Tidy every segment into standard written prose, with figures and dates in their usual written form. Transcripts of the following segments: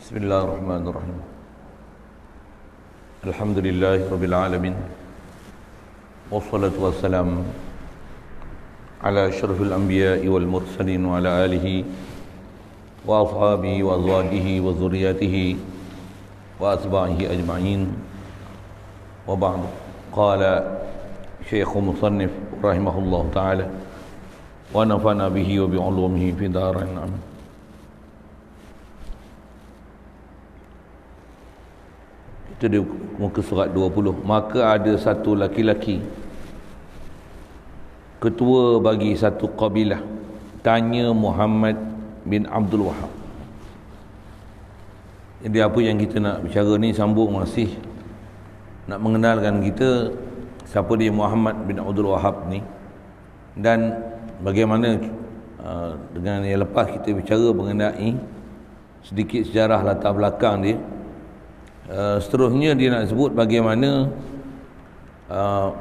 Bismillahirrahmanirrahim. Alhamdulillahi rabbil alamin. Wassalatu wassalam ala asyrafil anbiya'i wal mursalin wa ala alihi wa ashabihi wa azwajihi wa dzurriyyatihi wa atba'ihi ajma'in. Wa ba'd. Qala Syekh Musannif rahimahullahu taala wa nafa'na bihi wa bi 'ulumihi fi dharain amin. Itu di muka surat 20. Maka ada satu laki-laki, ketua bagi satu kabilah, tanya Muhammad bin Abdul Wahab. Jadi apa yang kita nak bicara ni sambung masih nak mengenalkan kita siapa dia Muhammad bin Abdul Wahab ni, dan bagaimana dengan yang lepas kita bicara mengenai sedikit sejarah latar belakang dia. Seterusnya dia nak sebut bagaimana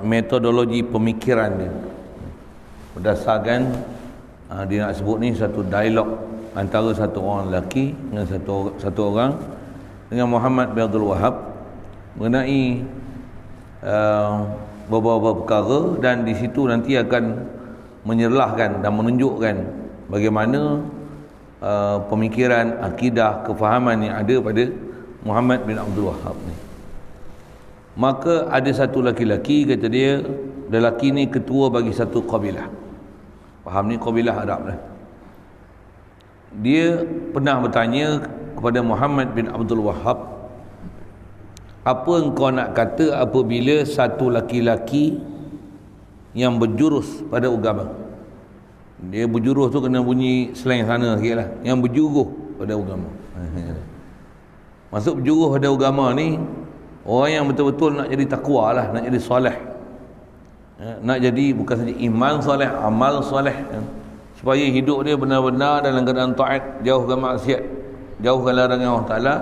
metodologi pemikiran dia. Berdasarkan dia nak sebut ni satu dialog antara satu orang lelaki dengan satu orang dengan Muhammad bin Abdul Wahab mengenai beberapa perkara, dan di situ nanti akan menyerlahkan dan menunjukkan bagaimana pemikiran, akidah, kefahaman yang ada pada Muhammad bin Abdul Wahab ni. Maka ada satu laki-laki, kata dia, lelaki ni ketua bagi satu kabilah. Faham ni kabilah Arab lah. Dia pernah bertanya kepada Muhammad bin Abdul Wahab, apa engkau nak kata apabila satu laki-laki yang berjurus pada agama? Dia berjurus tu kena bunyi slang sana sikit lah, yang berjuruh pada agama. Masuk berjuruh pada agama ni orang yang betul-betul nak jadi takwa lah, nak jadi soleh, nak jadi bukan saja iman soleh, amal soleh, supaya hidup dia benar-benar dalam keadaan taat, jauhkan maksiat, jauhkan larangan Allah Ta'ala,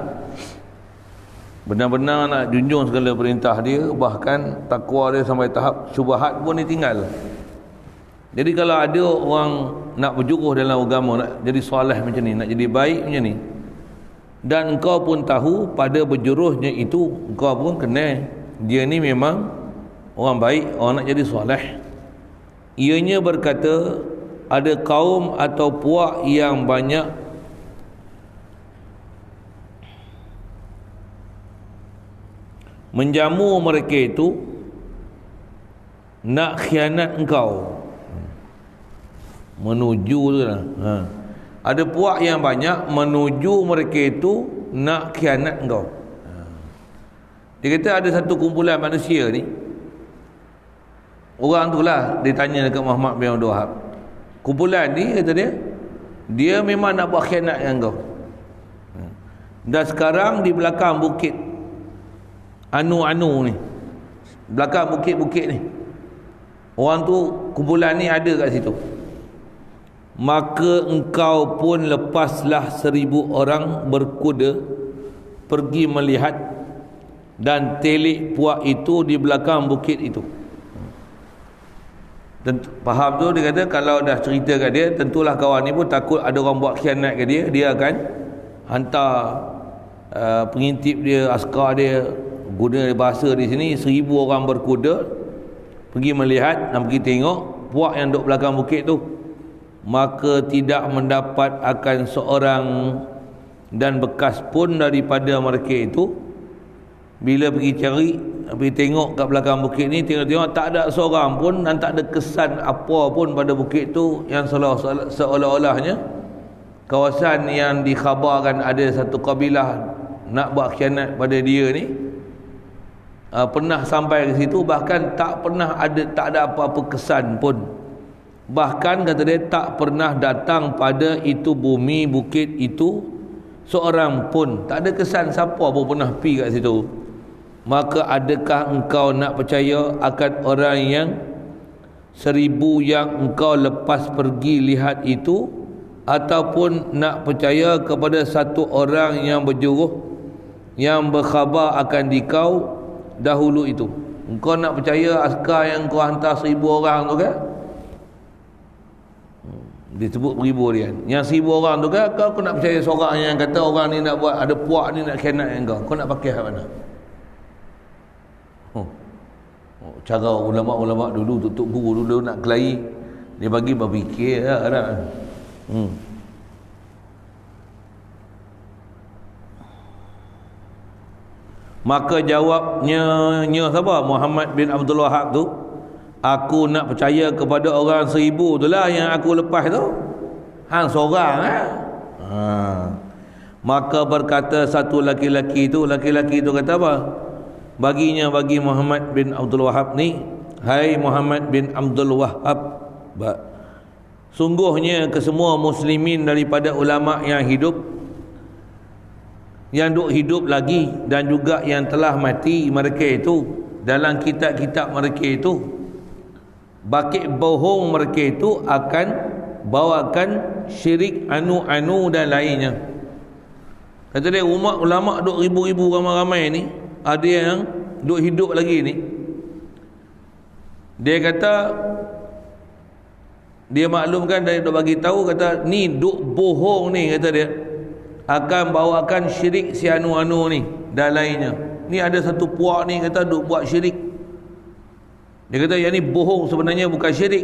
benar-benar nak junjung segala perintah dia, bahkan takwa dia sampai tahap syubhat pun ditinggal. Jadi kalau ada orang nak berjuruh dalam agama, nak jadi soleh macam ni, nak jadi baik macam ni, dan engkau pun tahu pada berjuruhnya itu engkau pun kenal dia ni memang orang baik, orang nak jadi soleh, ianya berkata ada kaum atau puak yang banyak menjamu mereka itu nak khianat engkau, menuju tu lah. Ada puak yang banyak menuju mereka itu nak khianat engkau. Dia kata ada satu kumpulan manusia ni, orang tu lah dia tanya dekat Muhammad bin Abdul Wahab. Kumpulan ni, kata dia memang nak buat khianat dengan engkau. Dan sekarang di belakang bukit Anu ni, belakang bukit-bukit ni, orang tu, kumpulan ni ada kat situ. Maka engkau pun lepaslah 1000 orang berkuda pergi melihat dan telik puak itu di belakang bukit itu. Faham tu, dia kata kalau dah cerita kat dia, tentulah kawan ni pun takut ada orang buat khianat kat dia, dia akan hantar pengintip dia, askar dia, guna bahasa di sini 1000 orang berkuda pergi melihat dan pergi tengok puak yang duduk belakang bukit tu. Maka tidak mendapat akan seorang dan bekas pun daripada mereka itu. Bila pergi cari, pergi tengok kat belakang bukit ni, tengok-tengok tak ada seorang pun, dan tak ada kesan apa pun pada bukit tu, yang seolah-olahnya kawasan yang dikhabarkan ada satu kabilah nak buat khianat pada dia ni pernah sampai ke situ, bahkan tak ada apa-apa kesan pun. Bahkan kata dia tak pernah datang pada itu bumi bukit itu seorang pun, tak ada kesan siapa pun pernah pergi kat situ. Maka adakah engkau nak percaya akan orang yang 1000 yang engkau lepas pergi lihat itu, ataupun nak percaya kepada satu orang yang berjuruh yang berkhabar akan dikau dahulu itu? Engkau nak percaya askar yang kau hantar 1000 orang tu kan? disebut beribu dia. Yang 1000 orang tu kan kau nak percaya seorang yang kata orang ni nak buat ada puak ni nak khianat dengan kau nak pakai hak mana? Cara ulama-ulama dulu, tutup guru dulu nak kelahi, dia bagi berfikir lah. Maka jawabnya siapa? Muhammad bin Abdul Wahab tu, aku nak percaya kepada orang 1000 tu lah yang aku lepas tu. Hang seorang Maka berkata satu laki-laki tu kata apa? Bagi Muhammad bin Abdul Wahab ni, hai Muhammad bin Abdul Wahab, sungguhnya kesemua muslimin daripada ulama yang hidup, yang duk hidup lagi, dan juga yang telah mati mereka itu, dalam kitab-kitab mereka itu, bakit bohong mereka itu akan bawakan syirik anu-anu dan lainnya. Kata dia, umat ulama duk ribu-ribu ramai-ramai ni, ada yang duk hidup lagi ni, dia kata, dia maklumkan dan duk bagi tahu, kata ni duk bohong ni, kata dia akan bawakan syirik si anu-anu ni dan lainnya. Ni ada satu puak ni kata duk buat syirik. Dia kata yang ni bohong, sebenarnya bukan syirik.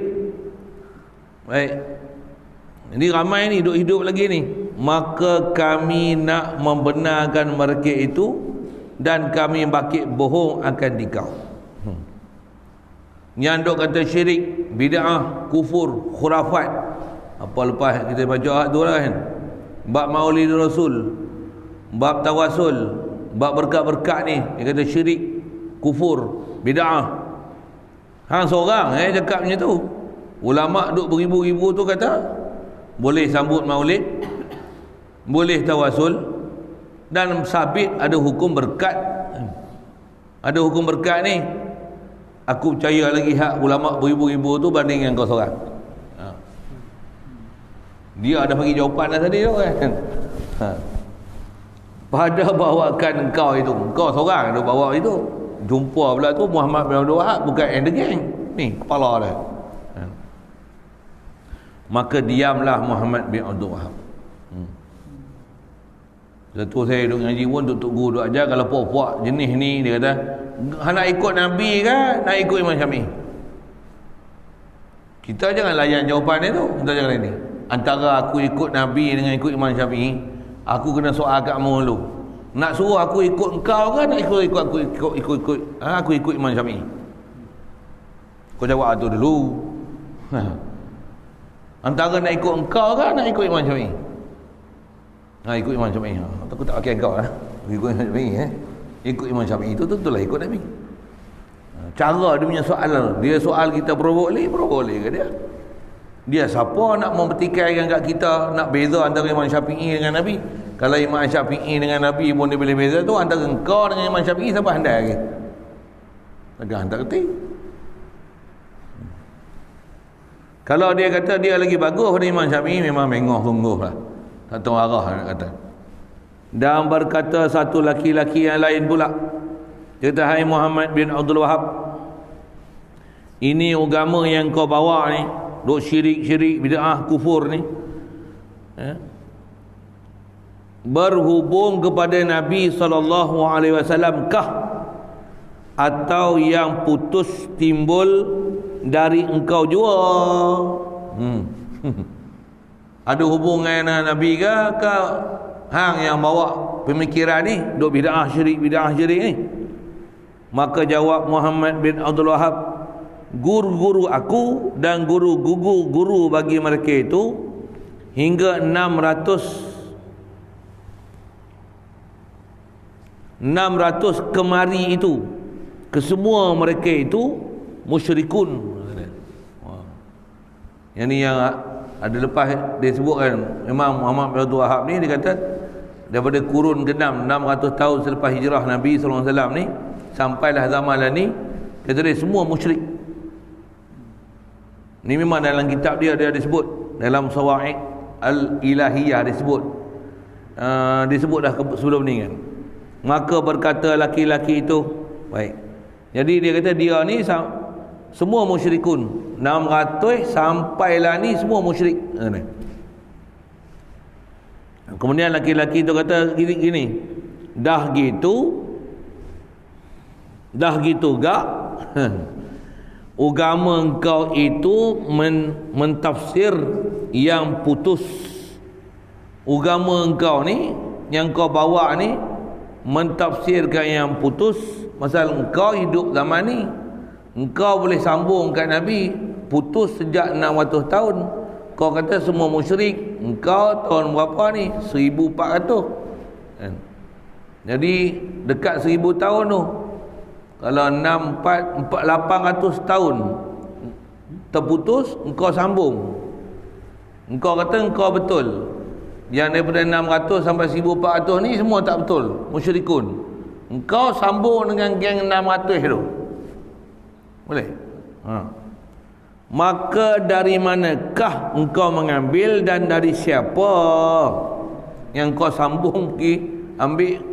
Baik, ini ramai ni duk hidup lagi ni. Maka kami nak membenarkan mereka itu, dan kami bakit bohong akan dikau. Yang duk kata syirik, bid'ah, kufur, khurafat, apa lepas kita baca ayat tu lah kan, bab maulid Rasul, bab tawasul, bab berkat-berkat ni, dia kata syirik, kufur, bid'ah. Hang seorang cakap macam tu. Ulama duk beribu-ribu tu kata boleh sambut maulid, boleh tawasul, dan sabit ada hukum berkat. Ada hukum berkat ni. Aku percaya lagi hak ulama beribu-ribu tu banding dengan kau seorang. Dia ada bagi jawapan dah tadi tu kan. Pada bawakan kau itu, kau seorang ada bawa itu. Jumpa pula tu Muhammad bin Abdul Wahab, bukan end the gang. Ni kepala dia. Maka diamlah Muhammad bin Abdul Wahab. Satu saya duduk ngaji pun duduk guru duduk ajar, kalau puak-puak jenis ni dia kata, nak ikut Nabi ke nak ikut Imam Syafi'i? Kita jangan layan jawapan dia tu. Kita jangan layan ni. Antara aku ikut Nabi dengan ikut Imam Syafi'i, aku kena soal kamu dulu. Nak suruh aku ikut engkau ke nak ikut aku ikut Imam Syafi'i? Kau jawab tu dulu. Antara nak ikut engkau ke nak ikut Imam Syafi'i? Ikut Imam Syafi'i. Aku tak pakai engkau lah. Ikut Imam Syafi'i Ikut Imam Syafi'i itu tentulah ikut Nabi. Cara dia punya soalan, dia soal kita boleh ke dia? Dia siapa nak mempertikaikan kat kita, nak beza antara Imam Syafi'i dengan Nabi? Kalau Imam Syafi'i dengan Nabi pun dia boleh beza tu, antara engkau dengan Imam Syafi'i siapa handai lagi? Agak hantar kerti. Kalau dia kata dia lagi bagus dari Imam Syafi'i, memang mengah sungguh lah, tak tahu arah nak kata. Dan berkata satu laki-laki yang lain pula, dia kata, hai Muhammad bin Abdul Wahab, ini agama yang kau bawa ni, duk syirik-syirik, bid'ah, kufur ni, berhubung kepada Nabi SAW kah, atau yang putus timbul dari engkau jua? Ada hubungan dengan Nabi ke hang yang bawa pemikiran ni duk bid'ah syirik ni? Maka jawab Muhammad bin Abdul Wahab, guru-guru aku dan guru bagi mereka itu hingga 600 kemari itu, kesemua mereka itu musyrikun. Yang ni yang ada lepas dia sebutkan Imam Muhammad bin Abdul Wahab ni, dia kata daripada kurun ke-6, 600 tahun selepas hijrah Nabi SAW ni, sampailah zaman ni, kata dia semua musyrik. Ni memang dalam kitab dia disebut, dalam Sawa'iq Al-Ilahiyah disebut dah sebelum ni kan. Maka berkata laki-laki itu, baik, jadi dia kata dia ni semua musyrikun. 600 sampailah ni semua musyrik. Kemudian laki-laki tu kata gini, dah gitu gak agama engkau itu mentafsir yang putus. Agama engkau ni yang kau bawa ni mentafsirkan yang putus. Pasal engkau hidup zaman ni, engkau boleh sambung kat Nabi, putus sejak 600 tahun. Kau kata semua musyrik. Engkau tahun berapa ni? 1400. Jadi dekat 1000 tahun tu. Kalau 800 tahun terputus, engkau sambung. Engkau kata engkau betul. Yang daripada 600 sampai 1400 ni semua tak betul, musyrikun. Engkau sambung dengan geng 600 tu. Boleh? Maka dari manakah engkau mengambil dan dari siapa yang kau sambung pergi ambil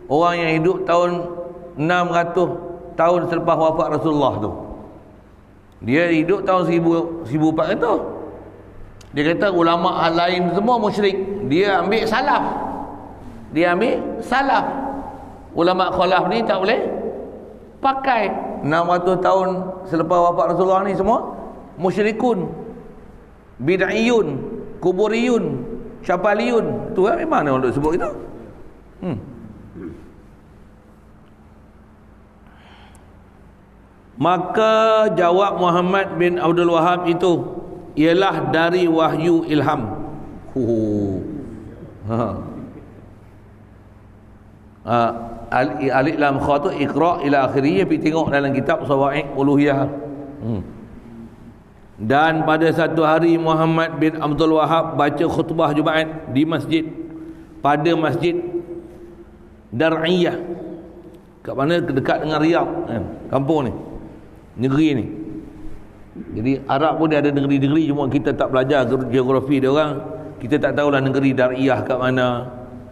orang yang hidup tahun 600 tahun selepas wafat Rasulullah tu? Dia hidup tahun 1400. Dia kata ulama lain semua musyrik. Dia ambil salaf. Ulama khalaf ni tak boleh pakai. 600 tahun selepas wafat Rasulullah ni semua musyrikun, bid'iyun, kuburiyun, syapaliyun. Tu kan memang orang duk sebut itu. Maka jawab Muhammad bin Abdul Wahab itu ialah dari wahyu ilham. Alif lam kha tu iqra ila akhirih. Pergi tengok dalam kitab Sawa'iq Uluhiyah. Dan pada satu hari Muhammad bin Abdul Wahab baca khutbah Jumaat di masjid, pada masjid Dar'iyah, kat mana dekat dengan Riyadh, kampung ni, negeri ni. Jadi Arab pun dia ada negeri-negeri, cuma kita tak belajar geografi dia orang. Kita tak tahulah negeri Dar'iyah kat mana.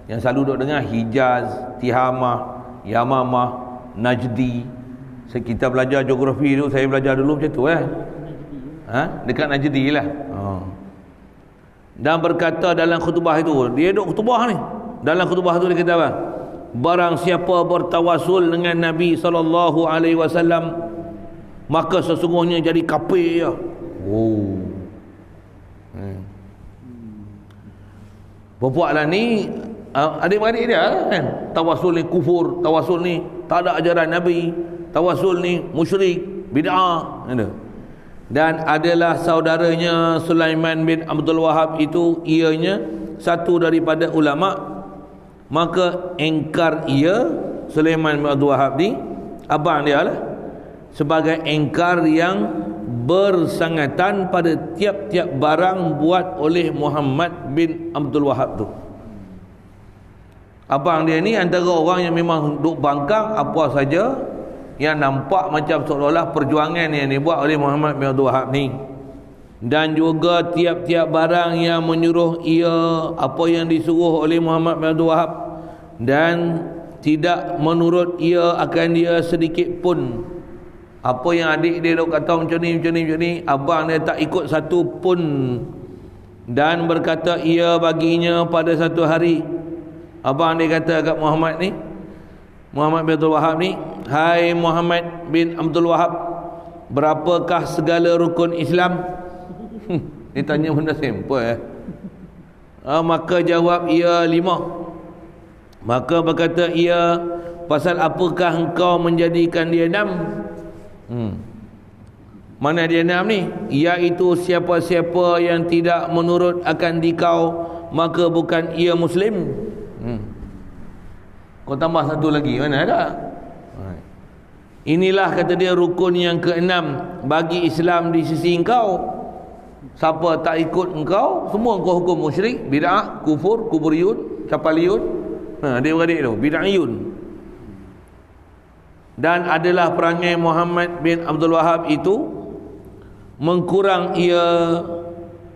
Yang selalu duduk dengar Hijaz, Tihamah, Yamamah, Najdi. Kita belajar geografi tu, saya belajar dulu macam tu dekat Najdi lah. Dan berkata dalam khutbah itu, dia duduk khutbah ni, dalam khutbah tu dia kata apa? Barang siapa bertawasul dengan Nabi SAW, maka sesungguhnya jadi kafir ya. Bapak lah ni adik-beradik dia kan, tawasul ni kufur, tawasul ni tak ada ajaran Nabi, tawasul ni musyrik, bid'ah. Dan adalah saudaranya Sulaiman bin Abdul Wahab itu, ianya satu daripada ulama. Maka engkar ia, Sulaiman bin Abdul Wahab ni, abang dia lah, sebagai engkar yang bersangatan pada tiap-tiap barang buat oleh Muhammad bin Abdul Wahab tu. Abang dia ni antara orang yang memang duk bangkang apa saja yang nampak macam seolah-olah perjuangan yang dibuat oleh Muhammad bin Abdul Wahab ni. Dan juga tiap-tiap barang yang menyuruh ia, apa yang disuruh oleh Muhammad bin Abdul Wahab, dan tidak menurut ia akan dia sedikit pun. Apa yang adik dia duk kata macam ni, abang dia tak ikut satu pun. Dan berkata ia baginya pada satu hari, abang dia kata kat Muhammad ni, Muhammad bin Abdul Wahab ni, hai Muhammad bin Abdul Wahab, berapakah segala rukun Islam? Dia tanya benda simple maka jawab ia 5. Maka berkata ia, pasal apakah engkau menjadikan dia 6? Mana dia 6 ni? Iaitu siapa-siapa yang tidak menurut akan dikau, maka bukan ia Muslim. Kau tambah satu lagi, mana ada? Inilah kata dia rukun yang ke-6 bagi Islam di sisi engkau. Siapa tak ikut engkau, semua engkau hukum musyrik, bid'ah, kufur, kuburiyun, syapaliyun. Dia beradik tu, bid'iyun. Dan adalah perangai Muhammad bin Abdul Wahab itu mengkurang ia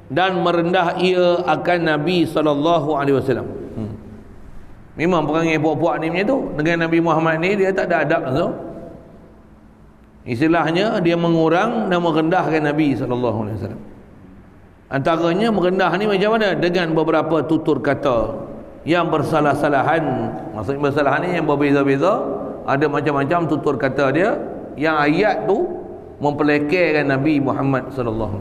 dan merendah ia akan Nabi SAW. Memang perangai puak-puak ni macam tu. Dengan Nabi Muhammad ni dia tak ada adab langsung. Istilahnya dia mengurang dan merendahkan Nabi SAW. Antaranya merendah ni macam mana? Dengan beberapa tutur kata yang bersalah-salahan. Maksudnya bersalahan ni yang berbeza-beza. Ada macam-macam tutur kata dia, yang ayat tu mempelekerkan Nabi Muhammad SAW.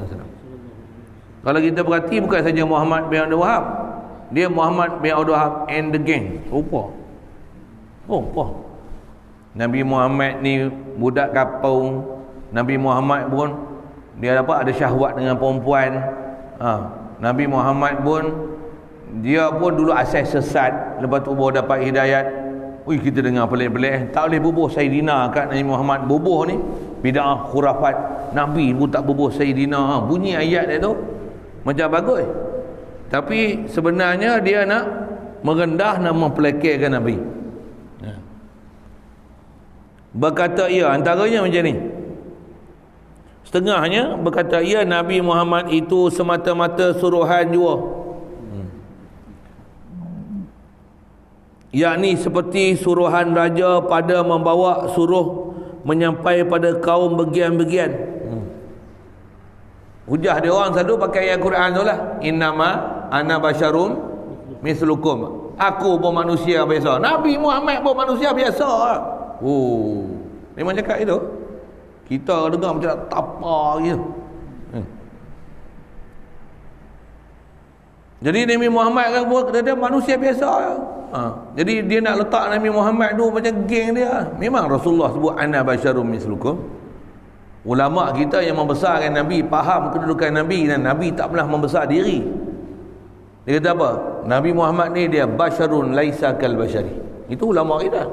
Kalau kita perhati, bukan saja Muhammad bin Abdul Wahab, dia Muhammad bin Abdul Wahab and the gang. Rupa Nabi Muhammad ni budak kapung. Nabi Muhammad pun dia dapat ada syahwat dengan perempuan. Nabi Muhammad pun dia pun dulu asal sesat, lepas tu baru dapat hidayat. Ui, kita dengar pelik-pelik. Tak boleh bubuh Sayyidina kat Nabi Muhammad. Bubuh ni bid'ah khurafat. Nabi pun tak bubuh Sayyidina. Bunyi ayat dia tu macam bagus, tapi sebenarnya dia nak merendah dan mempelekerkan Nabi. Berkata ia, antaranya macam ni. Setengahnya berkata ia, Nabi Muhammad itu semata-mata suruhan jua, yakni seperti suruhan raja pada membawa suruh menyampai pada kaum bagian-bagian. Hujah dia orang selalu pakai ayat Quran tu lah. Innama ana basyarum mislukum. Aku pun manusia biasa. Nabi Muhammad pun manusia biasa. Memang cakap itu. Kita dengar macam nak tapa gitu. Jadi Nabi Muhammad kan dia manusia biasa. Jadi dia nak letak Nabi Muhammad tu macam geng dia. Memang Rasulullah sebut ana basyarum mislukum. Ulama kita yang membesarkan Nabi faham kedudukan Nabi, dan Nabi tak pernah membesar diri. Dia kata apa? Nabi Muhammad ni dia basyarun laisa kal basyari. Itu ulama kita.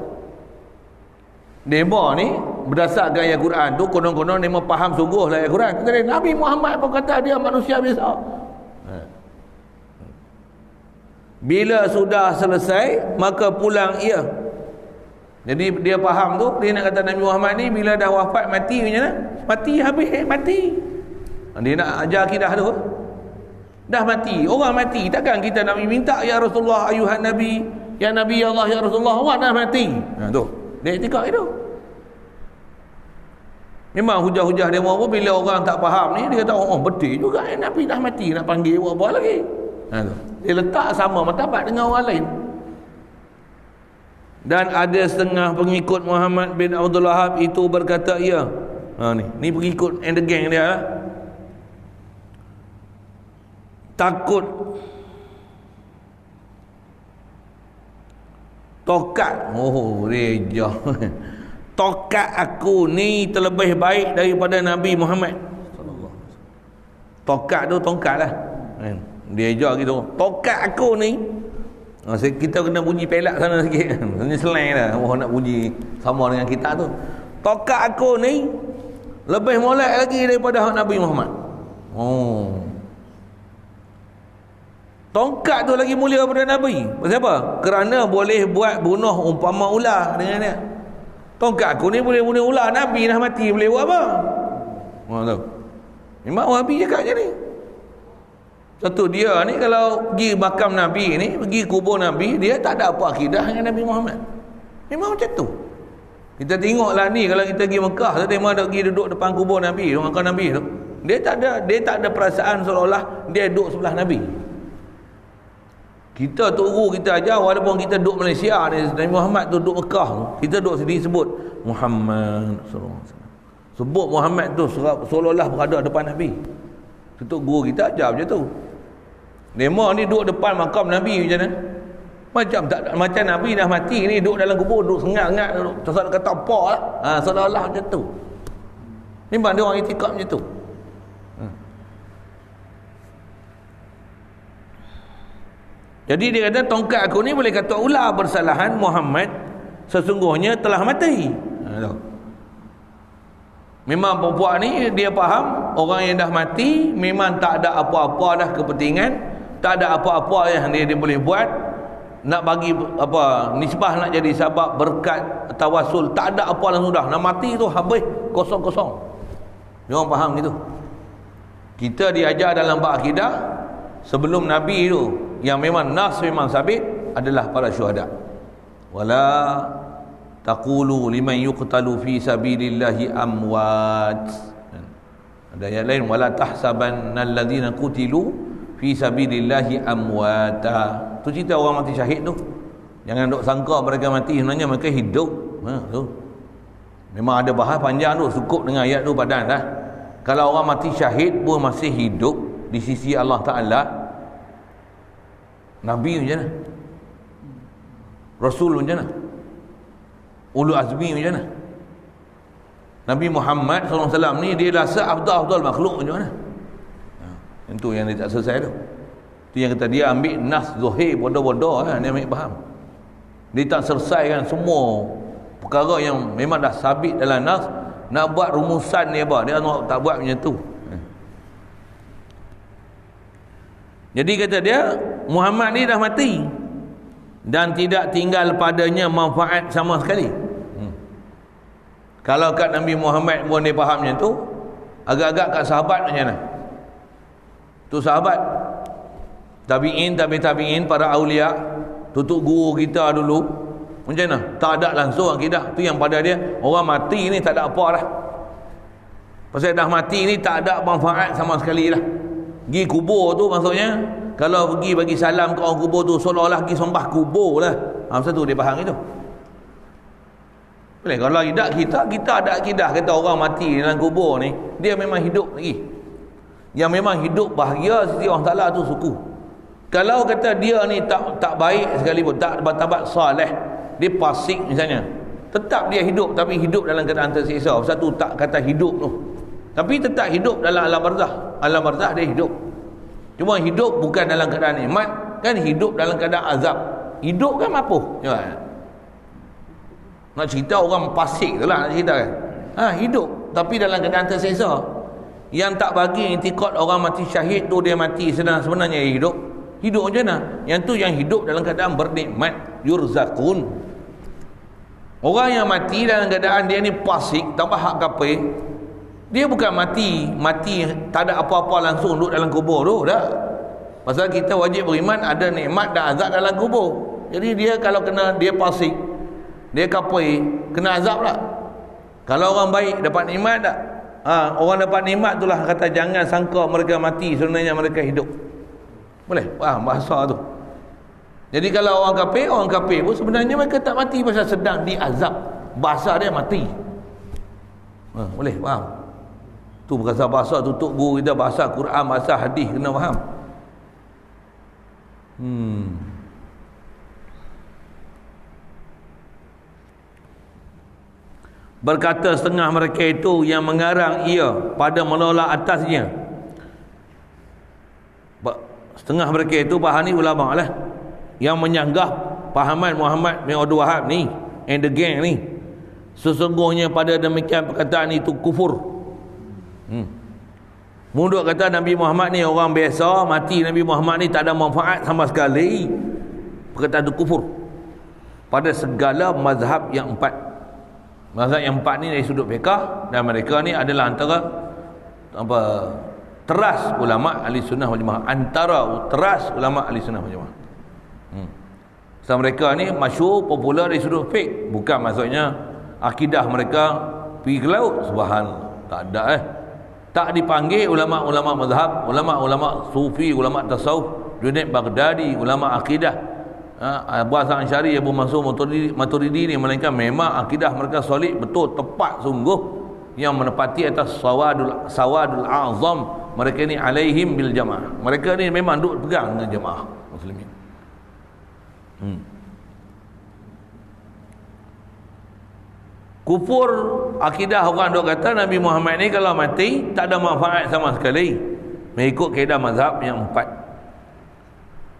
Dema ni berdasarkan ayat Quran tu, konon-konon dema faham sungguh lah ayat Quran. Kata dia, Nabi Muhammad pun kata dia manusia biasa. Bila sudah selesai maka pulang ia. Jadi dia faham tu, dia nak kata Nabi Muhammad ni bila dah wafat mati macam mana? Mati habis, mati. Dia nak ajar akidah tu. Dah mati, orang mati. Takkan kita nak minta ya Rasulullah ayuhan Nabi, ya Nabi Allah ya Rasulullah, orang dah mati. Tu. Dia etika itu. Memang hujah-hujah dia pun bila orang tak faham ni, dia kata oh betul juga Nabi dah mati, nak panggil apa lagi. Tu. Dia letak sama martabat dengan orang lain. Dan ada setengah pengikut Muhammad bin Abdul Wahab itu berkata ia. Ni pengikut and the gang dia lah. Takut tokat. Reja. Tokat aku ni terlebih baik daripada Nabi Muhammad. Tokat tu tongkat lah. Dia ajar gitu. Tokat aku ni. Kita kena bunyi pelak sana sikit. Ini slang dah. Nak bunyi sama dengan kita tu. Tokat aku ni lebih molek lagi daripada Nabi Muhammad. Tongkat tu lagi mulia daripada Nabi. Pasal apa? Kerana boleh buat bunuh umpama ular dengan dia. Tongkat aku ni boleh bunuh ular. Nabi dah mati, boleh buat apa? Tu. Memang Wahabi cakap macam ni. Satu dia ni kalau pergi makam Nabi ni, pergi kubur Nabi, dia tak ada apa akidah dengan Nabi Muhammad. Memang macam tu. Kita tengoklah ni kalau kita pergi Mekah, tadi ada pergi duduk depan kubur Nabi, makam Nabi tu. Dia tak ada perasaan seolah-olah dia duduk sebelah Nabi. Kita tunggu kita ajar walaupun kita duduk Malaysia ni, Nabi Muhammad tu duduk Mekah, kita duduk sini sebut Muhammad sallallahu alaihi wasallam. Sebut Muhammad tu seolah-olah berada depan Nabi. Ketuk guru kita ajar macam tu. Demo ni duduk depan makam Nabi macam mana? Macam Nabi dah mati ni, duduk dalam kubur, duduk sengat-sengat, tak kata apa lah. Seolah-olah macam tu. Memang dia orang itikad macam tu. Jadi dia kata tongkat aku ni boleh kata ular bersalahan Muhammad sesungguhnya telah mati. Memang perempuan ni dia faham orang yang dah mati memang tak ada apa-apa dah kepentingan, tak ada apa-apa yang dia boleh buat nak bagi apa nisbah nak jadi sebab berkat tawasul, tak ada apa langsung dah nak mati tu habis kosong-kosong. Dia orang faham gitu. Kita diajar dalam bab akidah sebelum Nabi tu yang memang nas memang sabit adalah para syuhada. Wala taqulu liman yuqtalu fi sabilillahi amwat. Ada ayat lain, wala tahsabanna alladhina qutilu fi sabilillahi amwata. Tu cerita orang mati syahid tu. Jangan duk sangka mereka mati, sebenarnya mereka hidup. Tu. Memang ada bahas panjang tu, cukup dengan ayat tu padan dah. Kalau orang mati syahid pun masih hidup di sisi Allah Ta'ala, Nabi macam mana? Rasul macam mana? Ulul azmi macam mana? Nabi Muhammad SAW ni dia rasa afdal makhluk macam mana? Itu yang dia tak selesai tu. Itu yang kata dia ambil nas zuhir bodoh-bodoh dia ambil faham. Dia tak selesaikan semua perkara yang memang dah sabit dalam nas. Nak buat rumusan ni apa? Dia tak buat macam tu. Jadi kata dia, Muhammad ni dah mati dan tidak tinggal padanya manfaat sama sekali. Kalau kat Nabi Muhammad pun dia faham macam tu, agak-agak kat sahabat macam mana? Tu sahabat tabi'in, para awliya, tutup guru kita dulu, macam mana? Tak ada langsung akidah. Tu yang pada dia, orang mati ni tak ada apa lah. Pasal dah mati ni tak ada manfaat sama sekali lah. Pergi kubur tu maksudnya, kalau pergi bagi salam ke orang kubur tu, seolah-olah pergi sembah kubur lah. Masa tu dia faham itu. Boleh, kalau tidak kita ada akidah kata orang mati dalam kubur ni, dia memang hidup lagi. Yang memang hidup bahagia sisi Allah Ta'ala tu suku. Kalau kata dia ni tak baik sekalipun, tak bertabat saleh, dia fasik misalnya, tetap dia hidup, tapi hidup dalam keadaan tersiksa. Pasal tu tak kata hidup tu, tapi tetap hidup dalam alam barzah. Alam barzah dia hidup, cuma hidup bukan dalam keadaan nikmat, kan hidup dalam keadaan azab. Hidup kan apa? Nak cerita orang fasik tu lah nak cerita kan. Hidup tapi dalam keadaan tersiksa. Yang tak bagi intikad orang mati syahid tu dia mati sebenarnya dia hidup. Hidup macam mana? Yang tu yang hidup dalam keadaan bernikmat, yurzakun. Orang yang mati dalam keadaan dia ni fasik, tambah hak kafir, dia bukan mati tak ada apa-apa langsung duduk dalam kubur tu, dah. Pasal kita wajib beriman ada nikmat dan azab dalam kubur. Jadi dia kalau kena dia fasik, dia kafir, kena azab tak? Kalau orang baik dapat nikmat tak? Orang dapat nikmat itulah kata jangan sangka mereka mati, sebenarnya mereka hidup. Boleh faham bahasa tu? Jadi kalau orang kafir pun sebenarnya mereka tak mati, pasal sedang diazab. Bahasa dia mati. Boleh faham? Tu bahasa tutup guru kita, bahasa Quran, bahasa hadis, kena faham. Berkata setengah mereka itu yang mengarang ia pada menolak atasnya. Setengah mereka itu bahan ni ulama lah, yang menyanggah pahaman Muhammad bin Abdul Wahab ni and the gang ni, sesungguhnya pada demikian perkataan itu kufur. Munduk kata Nabi Muhammad ni orang biasa, mati Nabi Muhammad ni tak ada manfaat sama sekali. Perkataan itu kufur pada segala mazhab yang empat. Mazhab yang empat ni dari sudut fiqh, dan mereka ni adalah antara teras ulama ahli sunnah wal jamaah, antara teras ulama ahli sunnah wal jamaah. So mereka ni masyhur popular dari sudut fiqh, bukan maksudnya akidah mereka pergi ke laut. Subhanallah, tak ada tak dipanggil ulama-ulama mazhab, ulama-ulama sufi, ulama tasawuf, Junaid Baghdadi, ulama akidah, Abu Hasan Asy'ari, Abu Mansur Maturidi ni, melainkan memang akidah mereka solid, betul, tepat sungguh, yang menepati atas sawadul azam. Mereka ni alaihim bil jamaah, mereka ni memang duk pegang dengan jamaah muslimin. Kufur akidah orang duk kata Nabi Muhammad ni kalau mati tak ada manfaat sama sekali, mengikut kaedah mazhab yang empat.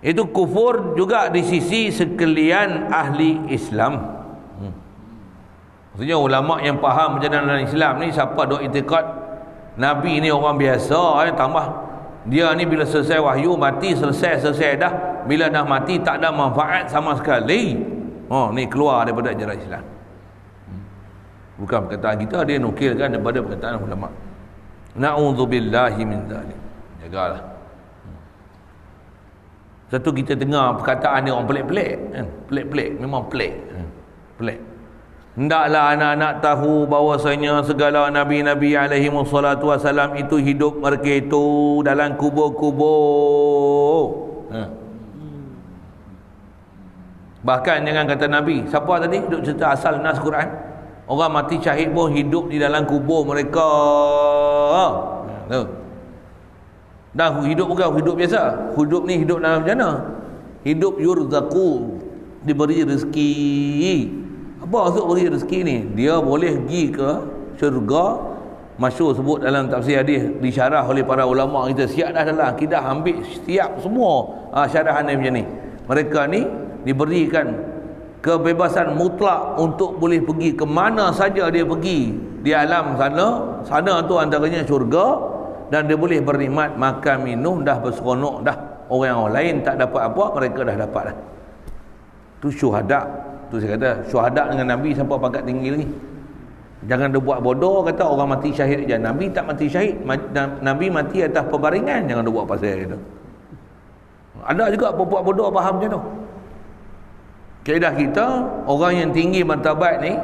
Itu kufur juga di sisi sekalian ahli Islam. Maksudnya ulama yang faham macam dalam Islam ni, siapa duk itikad Nabi ni orang biasa, tambah dia ni bila selesai wahyu mati, selesai dah. Bila dah mati tak ada manfaat sama sekali. Ni keluar daripada ajaran Islam. Bukan perkataan kita, dia nukilkan daripada perkataan ulama. Na'udzubillahi min zalik. Jagalah. Satu kita dengar perkataan dia orang pelik-pelik kan? Pelik-pelik, memang pelik. Pelik. Hendaklah anak-anak tahu bahawasanya segala Nabi-Nabi alaihi wassalatu wassalam itu hidup mereka itu dalam kubur-kubur. Bahkan jangan kata Nabi. Siapa tadi duk cerita asal nas Quran? Orang mati syahid pun hidup di dalam kubur mereka. Dah hidup bukan hidup biasa. Hidup ni hidup dalam jannah. Hidup yurzaqu, diberi rezeki. Apa maksud beri rezeki ni? Dia boleh pergi ke syurga. Masyhur sebut dalam tafsir hadis, disyarah oleh para ulama kita. Siap dah dalam kita ambil setiap semua syarahan macam ni. Mereka ni diberikan kebebasan mutlak untuk boleh pergi ke mana saja dia pergi di alam sana. Sana tu antaranya syurga, dan dia boleh bernikmat makan minum, dah berseronok dah. Orang lain tak dapat apa, mereka dah dapat dah. Tu syuhada. Tu saya kata syuhada dengan Nabi sampai pangkat tinggi lagi. Jangan dia buat bodoh kata orang mati syahid je. Nabi tak mati syahid, Nabi mati atas pebaringan. Jangan dia buat pasal itu. Ada juga buat bodoh faham macam tu. Kaedah kita, orang yang tinggi martabat ni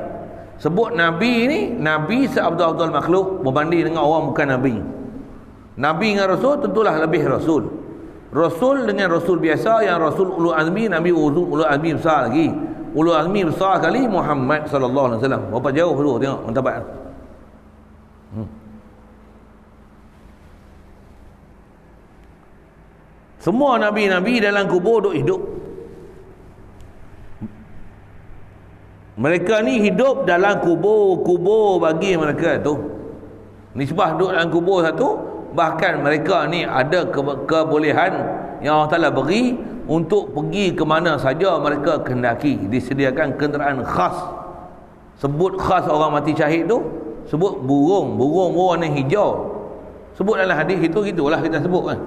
sebut Nabi ni, Nabi seabdul-abdul makhluk berbanding dengan orang bukan Nabi. Nabi dengan Rasul tentulah lebih Rasul. Rasul dengan Rasul biasa, yang Rasul ulul azmi, Nabi ulul azmi besar lagi. Ulul azmi besar kali Muhammad sallallahu alaihi wasallam. Berapa jauh tu tengok martabat. Semua nabi-nabi dalam kubur duk hidup. Mereka ni hidup dalam kubur bagi mereka tu. Nisbah duduk dalam kubur satu, bahkan mereka ni ada kebolehan yang Allah Ta'ala beri untuk pergi ke mana saja mereka kehendaki. Disediakan kenderaan khas. Sebut khas orang mati syahid tu, sebut burung warna hijau. Sebut dalam hadis itu, gitulah kita sebut kan.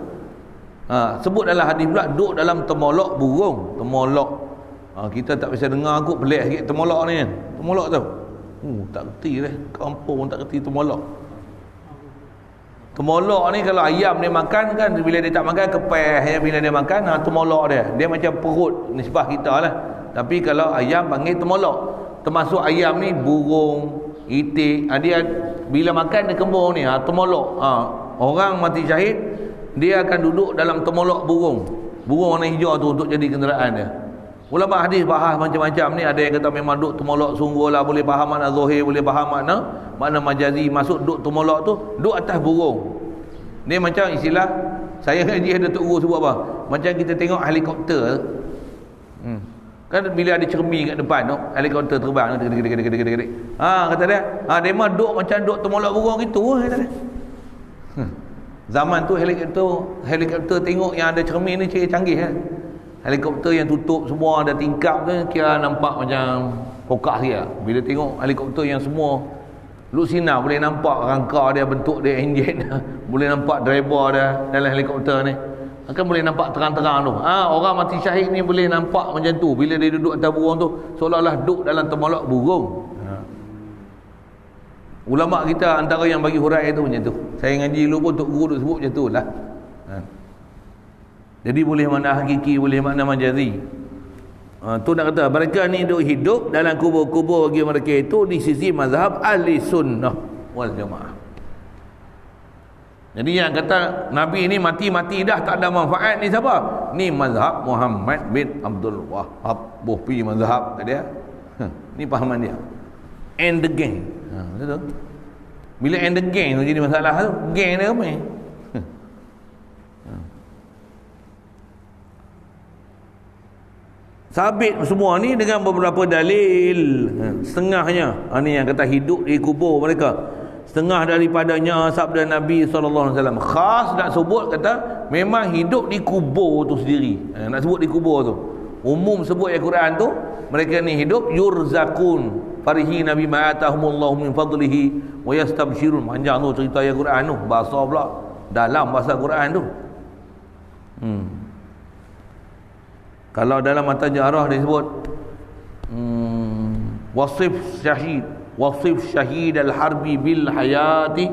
Sebut dalam hadis pula duduk dalam temolok burung. Temolok, kita tak bisa dengar aku pelik sikit temolok ni kan. Temolok tu tak kerti dah, kampung tak kerti temolok. Temolok ni kalau ayam dia makan kan, bila dia tak makan kepeh, bila dia makan temolok dia macam perut nisbah kita lah. Tapi kalau ayam panggil temolok. Termasuk ayam ni burung, itik, dia bila makan dia kembung ni temolok. Orang mati syahid dia akan duduk dalam temolok burung warna hijau tu untuk jadi kenderaan dia. Ulama hadis bahas macam-macam ni. Ada yang kata memang duduk temolok sungguh lah, boleh faham makna zahir, boleh faham makna majazi. Masuk duduk temolok tu duduk atas burung. Dia macam istilah saya ngaji ada Tok Guru sebut apa, macam kita tengok helikopter kan, bila ada cermin kat depan tu helikopter terbang gede-gede. Kata dia dia memang duduk macam duduk temolok burung gitu kata dia. Zaman tu helikopter tengok yang ada cermin ni canggih kan. Helikopter yang tutup semua ada tingkap tu kira nampak macam pokah dia. Bila tengok helikopter yang semua lusinar, boleh nampak rangka dia, bentuk dia, enjin boleh nampak driver dia dalam helikopter ni, akan boleh nampak terang-terang tu. Orang mati syahid ni boleh nampak macam tu bila dia duduk atas burung tu, seolah-olah duduk dalam temolok burung. Ulama kita antara yang bagi hurai tu macam tu. Saya ngaji dulu pun Tok Guru duk sebut macam tu lah. Jadi boleh makna hakiki, boleh makna majazi. Tu nak kata mereka ni duk hidup dalam kubur-kubur bagi mereka itu di sisi mazhab ahli sunnah wal jamaah. Jadi yang kata Nabi ni mati-mati dah tak ada manfaat ni siapa? Ni mazhab Muhammad bin Abdul Wahhab. Bohpi mazhab dia. Ni pahaman dia. And the gang. Betul. Bila and the gang tu jadi masalah tu, gang dia apa ni? Sabit semua ni dengan beberapa dalil. Setengahnya ni yang kata hidup di kubur mereka. Setengah daripadanya sabda Nabi SAW khas nak sebut kata memang hidup di kubur tu sendiri. Nak sebut di kubur tu. Umum sebut ayat Quran tu, mereka ni hidup yurzakun farihi nabi ma'atahumullahu min fadlihi wa yastabshirun. Panjang tu cerita ayat Quran tu, bahasa pula dalam bahasa Quran tu. Kalau dalam mata jarah disebut wasif syahid al-harbi bil hayati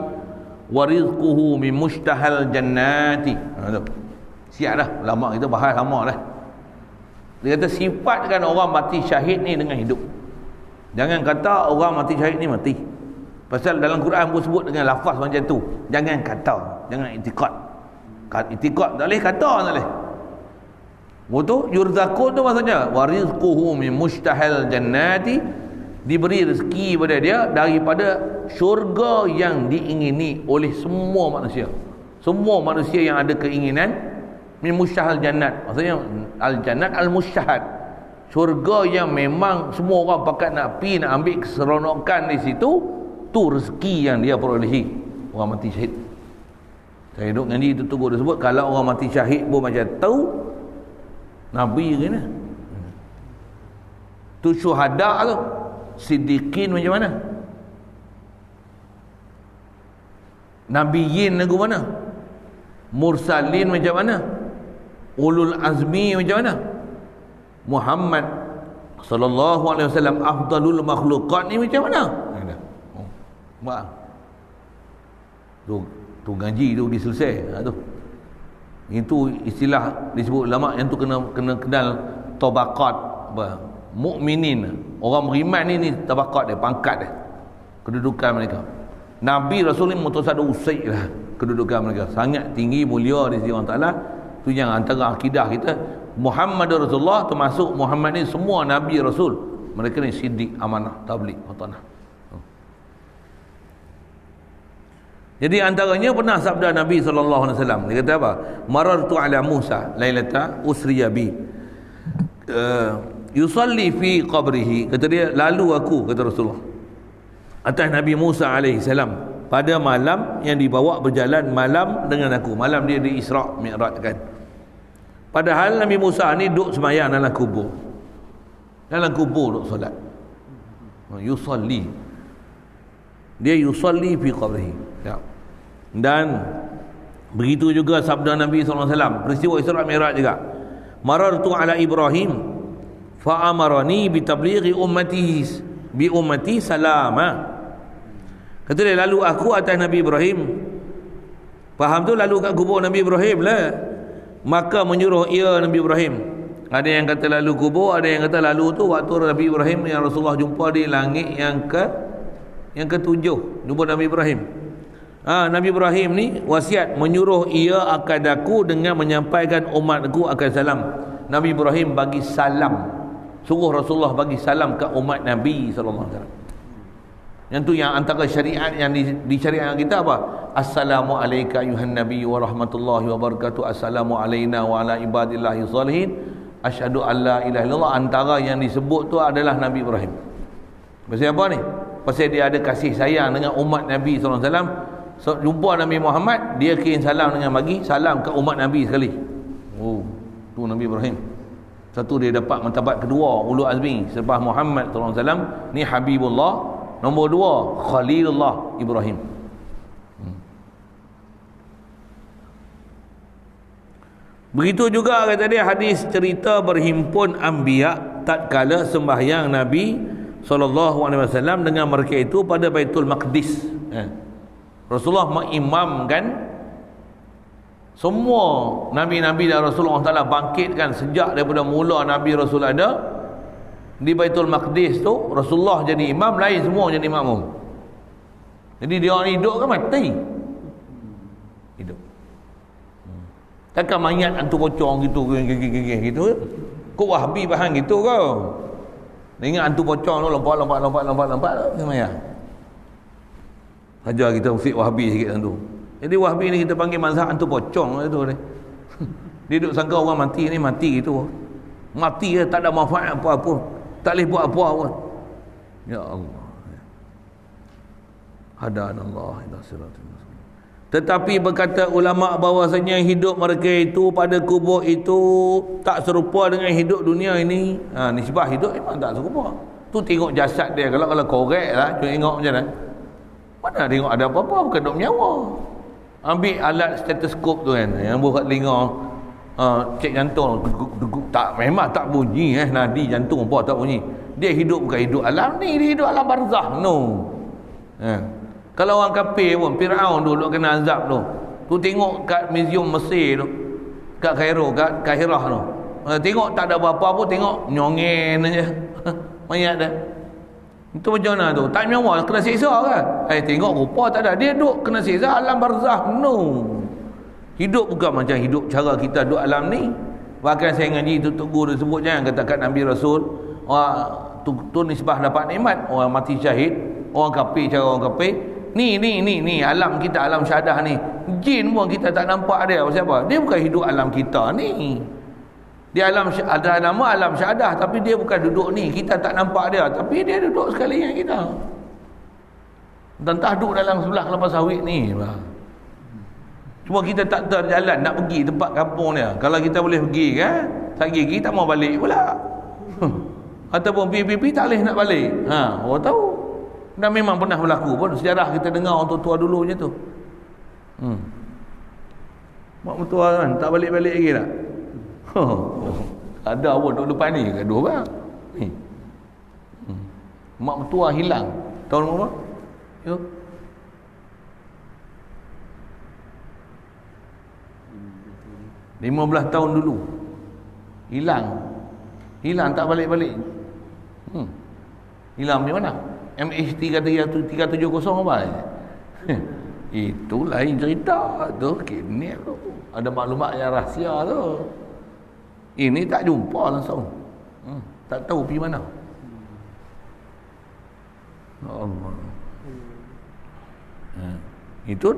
wa rizquhu min mushtahal jannati. Siap dah, ulama kita bahas lama dah. Dia kata sifatkan orang mati syahid ni dengan hidup. Jangan kata orang mati syahid ni mati. Pasal dalam Quran pun sebut dengan lafaz macam tu. Jangan kata, jangan itikad. Itikad tak boleh, kata tak boleh. Betul? Yurzaqun tu maksudnya wa rizquhu min mustahil jannati, diberi rezeki pada dia daripada syurga yang diingini oleh semua manusia. Semua manusia yang ada keinginan min mustahil jannat. Maksudnya al-jannat al-mustahad. Syurga yang memang semua orang pakat nak pergi, nak ambil keseronokan di situ, tu rezeki yang dia perolehi orang mati syahid. Saya duduk ngaji tu tunggu dia sebut, kalau orang mati syahid pun macam tahu Nabi ke mana? Tu syuhada tu, siddiqin macam mana? Nabiyin lagu mana? Mursalin macam mana? Ulul azmi macam mana? Muhammad sallallahu alaihi wasallam afdalul makhluqat ni macam mana? Mak. Tu ngaji tu diselesai. Tu. Itu istilah disebut ulama yang tu kena kenal tabaqat apa? Mukminin. Orang beriman ni tabaqat dia, pangkat dia. Kedudukan mereka. Nabi Rasul ni mutasad usaid lah kedudukan mereka. Sangat tinggi, mulia di sisi Allah Taala. Tu yang antara akidah kita. Muhammad Rasulullah termasuk Muhammad ni semua Nabi Rasul. Mereka ni siddiq, amanah, tabligh, watanah. Jadi antaranya pernah sabda Nabi SAW, dia kata apa? Marartu ala Musa lailata usriya bi yusalli fi qabrihi. Kata dia, lalu aku, kata Rasulullah, atas Nabi Musa alaihissalam pada malam yang dibawa berjalan malam dengan aku. Malam dia di Isra' Mi'raj kan. Padahal Nabi Musa ni duduk semayang dalam kubur. Dalam kubur duduk solat. Yusalli. Dia yusalli fi qabrihi. Ya. Dan begitu juga sabda Nabi SAW, peristiwa Isra' Mi'raj juga. Marartu ala Ibrahim fa amarani bi tablighi ummati salama. Kata dia, lalu aku atas Nabi Ibrahim. Faham tu, lalu kat kubur Nabi Ibrahim lah. Maka menyuruh ia Nabi Ibrahim. Ada yang kata lalu kubur, ada yang kata lalu tu waktu Nabi Ibrahim yang Rasulullah jumpa di langit yang ketujuh, jumpa Nabi Ibrahim. Nabi Ibrahim ni wasiat menyuruh ia akadaku dengan menyampaikan umatku akan salam. Nabi Ibrahim bagi salam, suruh Rasulullah bagi salam ke umat Nabi sallallahu alaihi wasallam. Yang tu yang antara syariat yang di syariat kita apa? Assalamu alayka ayuhan nabi wa rahmatullahi wa barakatuh. Assalamu alayna wa ala ibadillahi salihin. Asyhadu an la ilaha illallah. Antara yang disebut tu adalah Nabi Ibrahim. Pasal apa ni? Pasal dia ada kasih sayang dengan umat Nabi sallallahu alaihi wasallam. So, jumpa Nabi Muhammad, dia kirim salam dengan bagi salam ke umat Nabi sekali. Oh, tu Nabi Ibrahim. Satu dia dapat martabat kedua, ulul azmi selepas Muhammad sallallahu alaihi wasallam ni Habibullah. Nombor dua, Khalilullah Ibrahim. Begitu juga kata dia hadis cerita berhimpun anbiya tatkala sembahyang Nabi SAW dengan mereka itu pada Baitul Maqdis. Rasulullah mengimamkan semua Nabi-Nabi dan Rasulullah Ta'ala bangkitkan sejak daripada mula Nabi Rasul ada. Di Baitul Maqdis tu Rasulullah jadi imam, lain semua jadi makmum. Jadi dia orang hidup kan mati. Hidup. Takkan mayat hantu pocong gitu gitu. Kau Wahabi bahan gitu kau. Ingat hantu pocong tu lompat semaya. Ajar kita fik Wahabi sikit tu. Jadi Wahabi ni kita panggil mazhab hantu pocong tu ni. Dia duduk sangka orang mati ni mati gitu. Mati je tak ada manfaat apa-apa. Tak boleh buat apa pun. Ya Allah. Hadanallah ila siratal mustaqim. Tetapi berkata ulama bahawasanya hidup mereka itu pada kubur itu tak serupa dengan hidup dunia ini. Nisbah hidup memang tak serupa. Tu tengok jasad dia, kalau korek lah, tengok macam mana. Mana tengok ada apa-apa, bukan duk menyawa. Ambil alat stetoskop tu kan, yang buat telinga, cek jantung, deguk, tak, memang tak bunyi nadi jantung apa tak bunyi. Dia hidup bukan hidup alam ni, dia hidup alam barzah. No. Kalau orang kafir pun, Firaun dulu kena azab tu. Tu tengok kat museum Mesir tu, kat Cairo, kat Kahirah tu. Tengok tak ada apa-apa pun, tengok nyongen aja. Mayat dah. Itu macam mana tu? Tak nyawa kena siksa kan? Tengok rupa tak ada. Dia duduk kena siksa alam barzah. No. Hidup bukan macam hidup cara kita duduk alam ni. Bahkan saya ngaji tu Tok Guru dia sebut, jangan katakan Nabi Rasul tu nisbah dapat nikmat. Orang mati syahid, orang kafir cara orang kafir. Ni alam kita, alam syahadah ni. Jin pun kita tak nampak dia. Pasal apa? Dia bukan hidup alam kita ni. Dia ada nama alam syahadah, tapi dia bukan duduk ni. Kita tak nampak dia, tapi dia duduk sekali dengan kita. Dan tak duduk dalam sebelah kelapa sawit ni. Cuma kita tak terjalan nak pergi tempat kampung dia. Kalau kita boleh pergi kan, tak pergi tak mau balik pula. Ataupun pergi tak boleh nak balik. Orang tahu. Dan memang pernah berlaku pun. Sejarah kita dengar orang tua dulu je tu. Mak mertua kan tak balik-balik lagi tak? Ada pun duduk depan ni gaduh bang. Mak mertua hilang tahun berapa? 15 tahun dulu hilang tak balik-balik. Hilang di mana? MH370 apa? Itu lain cerita tu. Kini tu ada maklumat yang rahsia tu. Ini tak jumpa langsung. Tak tahu pergi mana. Allah. Itu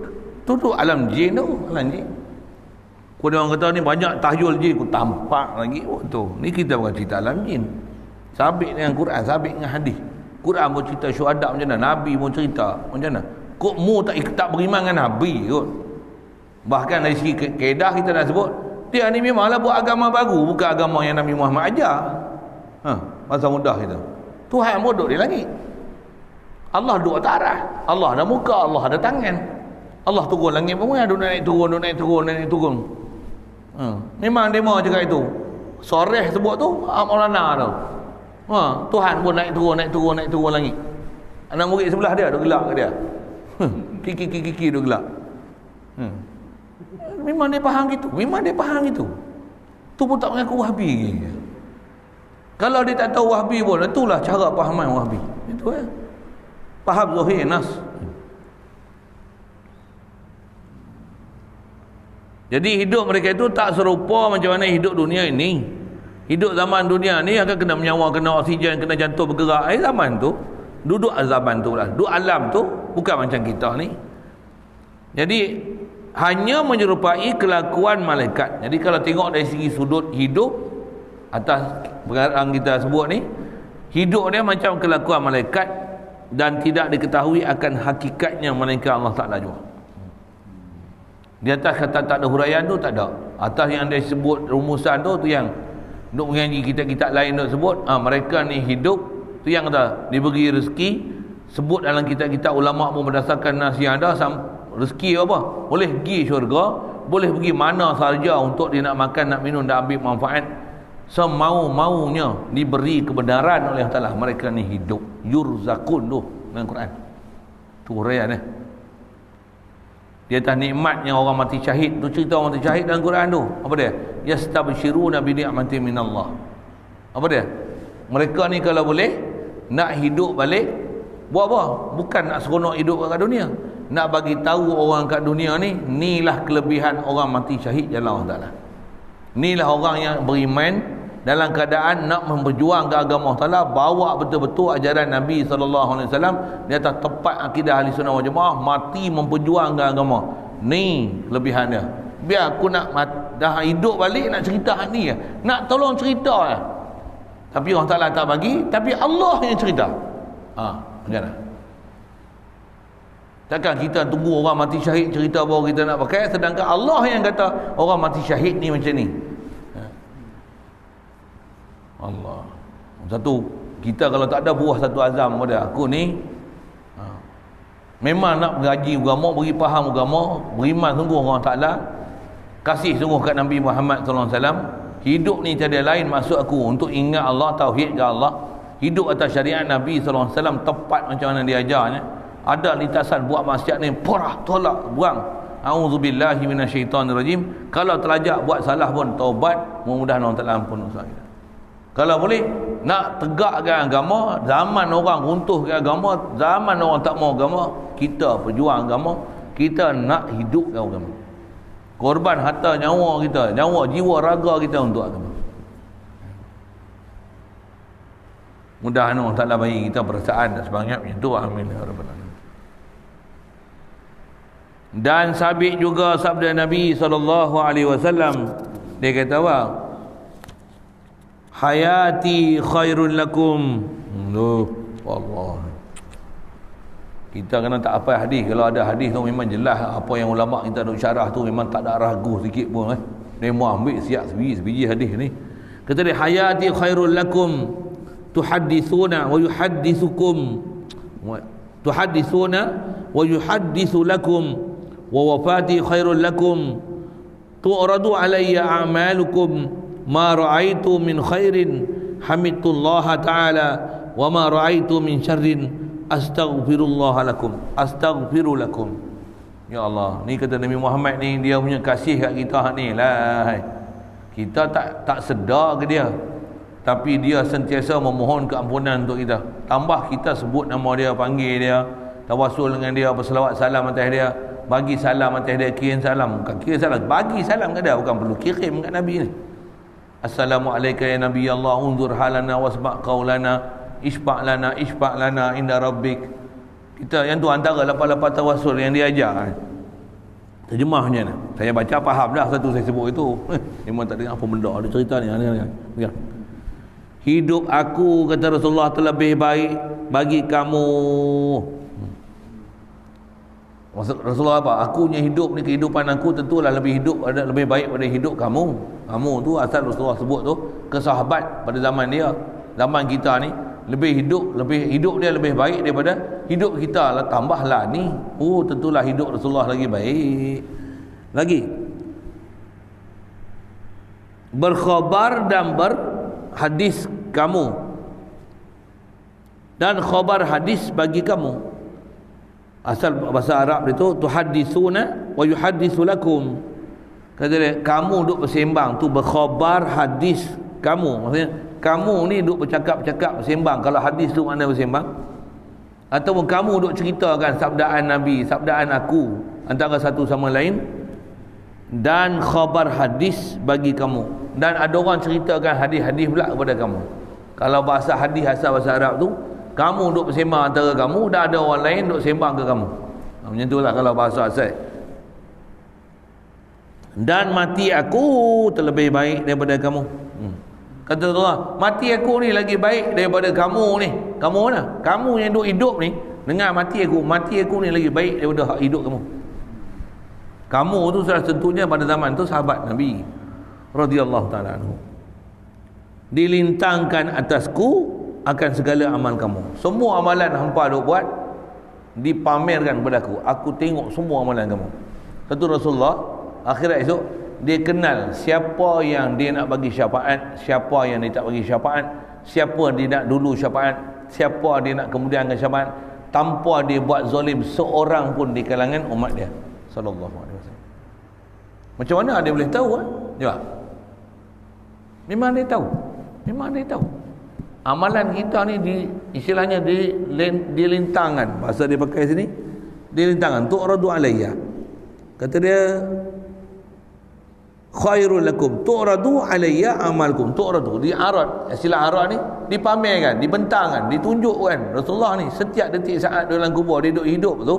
tu alam jin tu, alam jin. Kau orang kata ni banyak tahyul jin, aku tampak lagi tu. Ni kita bukan cerita alam jin. Sabit dengan Quran, sabit dengan hadis. Quran pun cerita syuhada macam mana, Nabi pun cerita macam mana. Kok mu tak beriman dengan Nabi kot. Bahkan dari segi kaedah kita dah sebut, dia ni memanglah buat agama baru, bukan agama yang Nabi Muhammad ajar. Masa mudah kita. Tuhan pun duduk di langit. Allah duduk atas arah. Allah ada muka, Allah ada tangan. Allah turun langit pun duduk naik turun. Memang dia mau cakap itu. Soreh sebut tu Maulana tu. Tuhan pun naik turun langit. Anak murid sebelah dia duk gelak ke dia. Kiki duk gelak. Memang dia faham gitu. Tu pun tak mengaku Wahabi lagi. Kalau dia tak tahu Wahabi pun, itulah cara fahaman Wahabi. Itu faham zahir nas. Jadi hidup mereka itu tak serupa macam mana hidup dunia ini. Hidup zaman dunia ni akan kena menyawa, kena oksigen, kena jantung bergerak. Zaman tu duduk zaman tu lah, duduk alam tu bukan macam kita ni. Jadi hanya menyerupai kelakuan malaikat. Jadi kalau tengok dari segi sudut hidup atas perkara kita sebut ni, hidup dia macam kelakuan malaikat dan tidak diketahui akan hakikatnya melainkan Allah Ta'ala jua. Di atas kata tak ada huraian tu tak ada. Atas yang dia sebut rumusan tu yang duk mengaji kitab-kitab lain duk sebut, mereka ni hidup tu yang kata diberi rezeki. Sebut dalam kitab-kitab ulama pun berdasarkan nas yang ada, rezeki apa? Boleh pergi syurga, boleh pergi mana sahaja untuk dia nak makan, nak minum, nak ambil manfaat semau-maunya, diberi kebenaran oleh Allah Ta'ala. Mereka ni hidup yurzakun tu dalam Quran tu huraian di atas nikmat yang orang mati syahid tu. Cerita orang mati syahid dalam Quran tu apa dia? Yastabshiruna bi ni'matin minallah. Apa dia? Mereka ni kalau boleh nak hidup balik, buat apa? Bukan nak seronok hidup kat dunia, nak bagi tahu orang kat dunia ni, inilah kelebihan orang mati syahid jalan Allah Ta'ala. Inilah orang yang beriman dalam keadaan nak berjuang ke agama Allah Ta'ala, bawa betul-betul ajaran Nabi SAW di atas tepat akidah ahli sunnah wal jamaah, mati memperjuangkan agama. Ni kelebihan dia. Biar aku nak dah hidup balik nak cerita ni, nak tolong cerita tapi Allah Ta'ala tak bagi, tapi Allah yang cerita. Macam mana? Takkan kita tunggu orang mati syahid cerita baru kita nak pakai, sedangkan Allah yang kata orang mati syahid ni macam ni. Allah. Satu, kita kalau tak ada buah satu azam pada aku ni, memang nak mengaji agama, beri faham agama, beriman sungguh Allah Ta'ala, kasih sungguh kat Nabi Muhammad SAW. Hidup ni tiada lain maksud aku untuk ingat Allah, tauhid ke Allah, hidup atas syariat Nabi SAW tepat macam mana dia ajarnya. Ada lintasan buat maksiat ni, porah, tolak, buang. A'udzubillahi minasyaitanirrajim. Kalau terlajak buat salah pun taubat, mudah-mudahan Allah Ta'ala ampun dosa kita. Kalau boleh nak tegakkan agama, zaman orang runtuhkan agama, zaman orang tak mau agama, kita perjuang agama, kita nak hidupkan agama. Korban harta nyawa kita, nyawa jiwa raga kita untuk agama. Mudah-mudahan Allah Ta'ala bagi kita perasaan dan semangat macam tu. Amin ya rabbal alamin. Dan sabit juga sabda Nabi SAW. Dia kata apa? Hayati khairun lakum. Allah. Kita kena tak apa hadis. Kalau ada hadis tu memang jelas apa yang ulama kita duk syarah tu, memang tak ada ragu sikit pun. Dia mau ambil siap sebiji hadis ni. Kata dia, hayati khairun lakum tuhaddithuna wa yuhaddithukum, tuhaddithuna wa yuhaddithu lakum, wa wafati khairul lakum tu'radu alayya a'malukum ma ra'aitu min khairin hamidtullaha ta'ala wa ma ra'aitu min syarrin astaghfirullah lakum, astaghfiru lakum. Ya Allah, ni kata Nabi Muhammad ni, dia punya kasih kat kita ni lah. Kita tak sedar ke dia, tapi dia sentiasa memohon keampunan untuk kita. Tambah kita sebut nama dia, panggil dia, tawasul dengan dia, berselawat salam atas dia, bagi salam atas dia, kirim salam. Bukan kirim salam, bagi salam kat dia, bukan perlu kirim kat Nabi ni. Assalamualaikum ya Nabi Allah, unzur halana wasma' qaulana, isfa' lana inda rabbik. Kita yang tu antara lapan-lapan tawasul yang dia ajar. Terjemahnya ni, saya baca faham dah satu saya sebut itu. Memang tak dengar apa benda ada cerita ni. Ya. Hidup aku, kata Rasulullah, terlebih baik bagi kamu. Maksud Rasulullah apa? Aku punya hidup ni, kehidupan aku tentulah lebih baik pada hidup kamu. Kamu tu asal Rasulullah sebut tu ke sahabat pada zaman dia. Zaman kita ni hidup dia lebih baik daripada hidup kita lah. Tambahlah ni, tentulah hidup Rasulullah lagi baik. Lagi berkhabar dan hadis kamu, dan khabar hadis bagi kamu. Asal bahasa Arab itu tuhaddisuna wa yuhadditsu lakum. Kata dia, kamu duk bersembang tu berkhabar hadis kamu. Maksudnya kamu ni duk bercakap-cakap bersembang. Kalau hadis tu mana bersembang? Ataupun kamu duk ceritakan sabdaan Nabi, sabdaan aku antara satu sama lain, dan khabar hadis bagi kamu. Dan ada orang ceritakan hadis-hadis pula kepada kamu. Kalau bahasa hadis asal bahasa Arab tu, kamu duk bersembang antara kamu, dan ada orang lain duk sembang ke kamu. Macam itulah kalau bahasa asal. Dan mati aku terlebih baik daripada kamu. Kata Allah, mati aku ni lagi baik daripada kamu ni. Kamu mana? Kamu yang duk hidup ni, dengar mati aku ni lagi baik daripada hidup kamu. Kamu tu sudah tentunya pada zaman tu sahabat Nabi radhiyallahu taala anhu. Dilintangkan atasku akan segala amal kamu. Semua amalan hampa duk buat dipamerkan kepada aku. Aku tengok semua amalan kamu. Kata Rasulullah, akhirat esok dia kenal siapa yang dia nak bagi syafaat, siapa yang dia tak bagi syafaat, siapa dia nak dulu syafaat, siapa dia nak kemudiankan syafaat, tanpa dia buat zalim seorang pun di kalangan umat dia sallallahu alaihi wasallam. Macam mana dia boleh tahu? Jawab. Memang dia tahu. Amalan kita ni istilahnya di lintangan. Bahasa dia pakai sini, di lintangan. Tu'radu alayya. Kata dia, khairul lakum tu'radu alayya amalkum. Tu'radu, diarad. Istilah arad ni dipamerkan, dibentangkan, ditunjukkan. Rasulullah ni setiap detik saat dalam kubur dia hidup tu,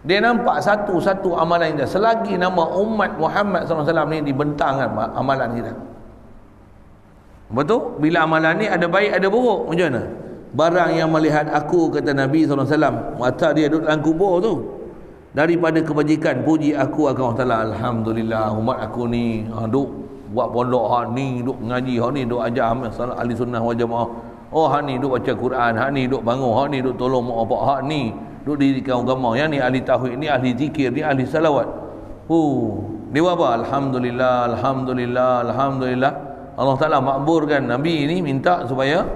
dia nampak satu-satu amalan kita. Selagi nama umat Muhammad SAW ni dibentangkan amalan kita. Betul? Bila amalan ni ada baik ada buruk, macam mana? Barang yang melihat aku, kata Nabi SAW, mata dia duduk dalam kubur tu, daripada kebajikan, puji aku akan Allah Ta'ala. Alhamdulillah, umat aku ni duk buat pondok, hak ni duk ngaji, hak ni duk ajar ahli sunnah wal jamaah, hak ni duk baca Quran, hak ni duk bangun, hak ni duk tolong mak bapak, hak ni duk dirikan agama, yang ni ahli tauhid, ni ahli zikir, ni ahli salawat. Dia buat apa? Alhamdulillah, Alhamdulillah, Alhamdulillah. Allah Ta'ala makburkan Nabi ni, minta supaya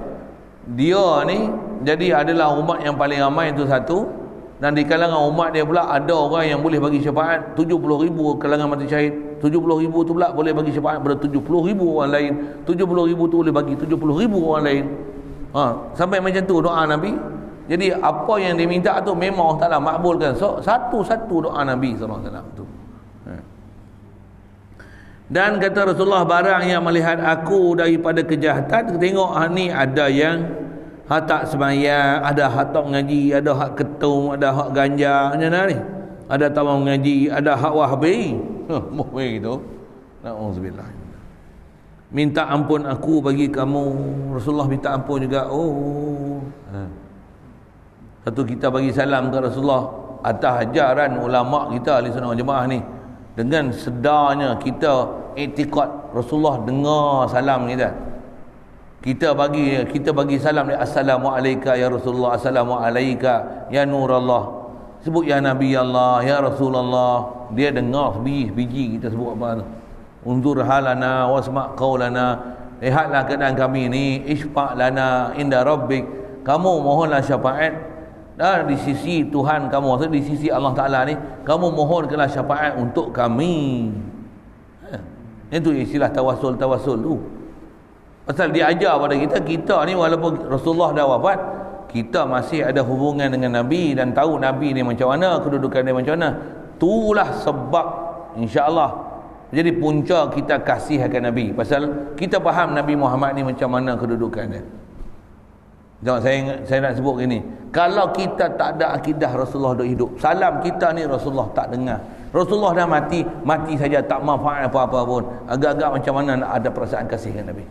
dia ni jadi adalah umat yang paling ramai, itu satu. Dan di kalangan umat dia pula ada orang yang boleh bagi syafaat 70,000 kalangan mati syahid, 70,000 tu pula boleh bagi syafaat pada 70,000 orang lain. 70,000 tu boleh bagi 70,000 orang lain. Sampai macam tu doa Nabi. Jadi apa yang diminta tu memang Allah Ta'ala makbulkan. So, satu-satu doa Nabi SAW tu. Dan kata Rasulullah, barang yang melihat aku daripada kejahatan, tengok ni ada yang hak tak sembahyang, ada hak tak ngaji, ada hak ketum, ada hak ganja, macam mana ni? Ada tawang ngaji, ada hak wahbi. Mohon gitu. Na'udzubillah. Minta ampun aku bagi kamu. Rasulullah minta ampun juga. Satu kita bagi salam ke Rasulullah atas ajaran ulama kita ahli sunnah wal jamaah ni. Dengan sedarnya kita i'tiqad Rasulullah dengar salam kita. Kita bagi salam ni, assalamualaikum ya Rasulullah, assalamualaikum ya Nurullah. Sebut ya Nabi Allah, ya Rasulullah. Dia dengar sebiji kita sebut apa tu. Unzur halana wasma' qaulana. Lihatlah keadaan kami ni, isfa' lana inda rabbik. Kamu mohonlah syafaat di sisi Tuhan kamu, maksud di sisi Allah Ta'ala ni, kamu mohonkanlah syafaat untuk kami. Itu istilah tawasul tu. Pasal dia ajar pada kita ni walaupun Rasulullah dah wafat, kita masih ada hubungan dengan Nabi dan tahu Nabi ni macam mana, kedudukan dia macam mana. Itulah sebab insya-Allah jadi punca kita kasih akan Nabi. Pasal kita faham Nabi Muhammad ni macam mana kedudukan dia. Jangan saya nak sebut gini. Kalau kita tak ada akidah Rasulullah duk hidup, salam kita ni Rasulullah tak dengar. Rasulullah dah mati saja tak manfaat apa-apa pun. Agak-agak macam mana nak ada perasaan kasih dengan Nabi.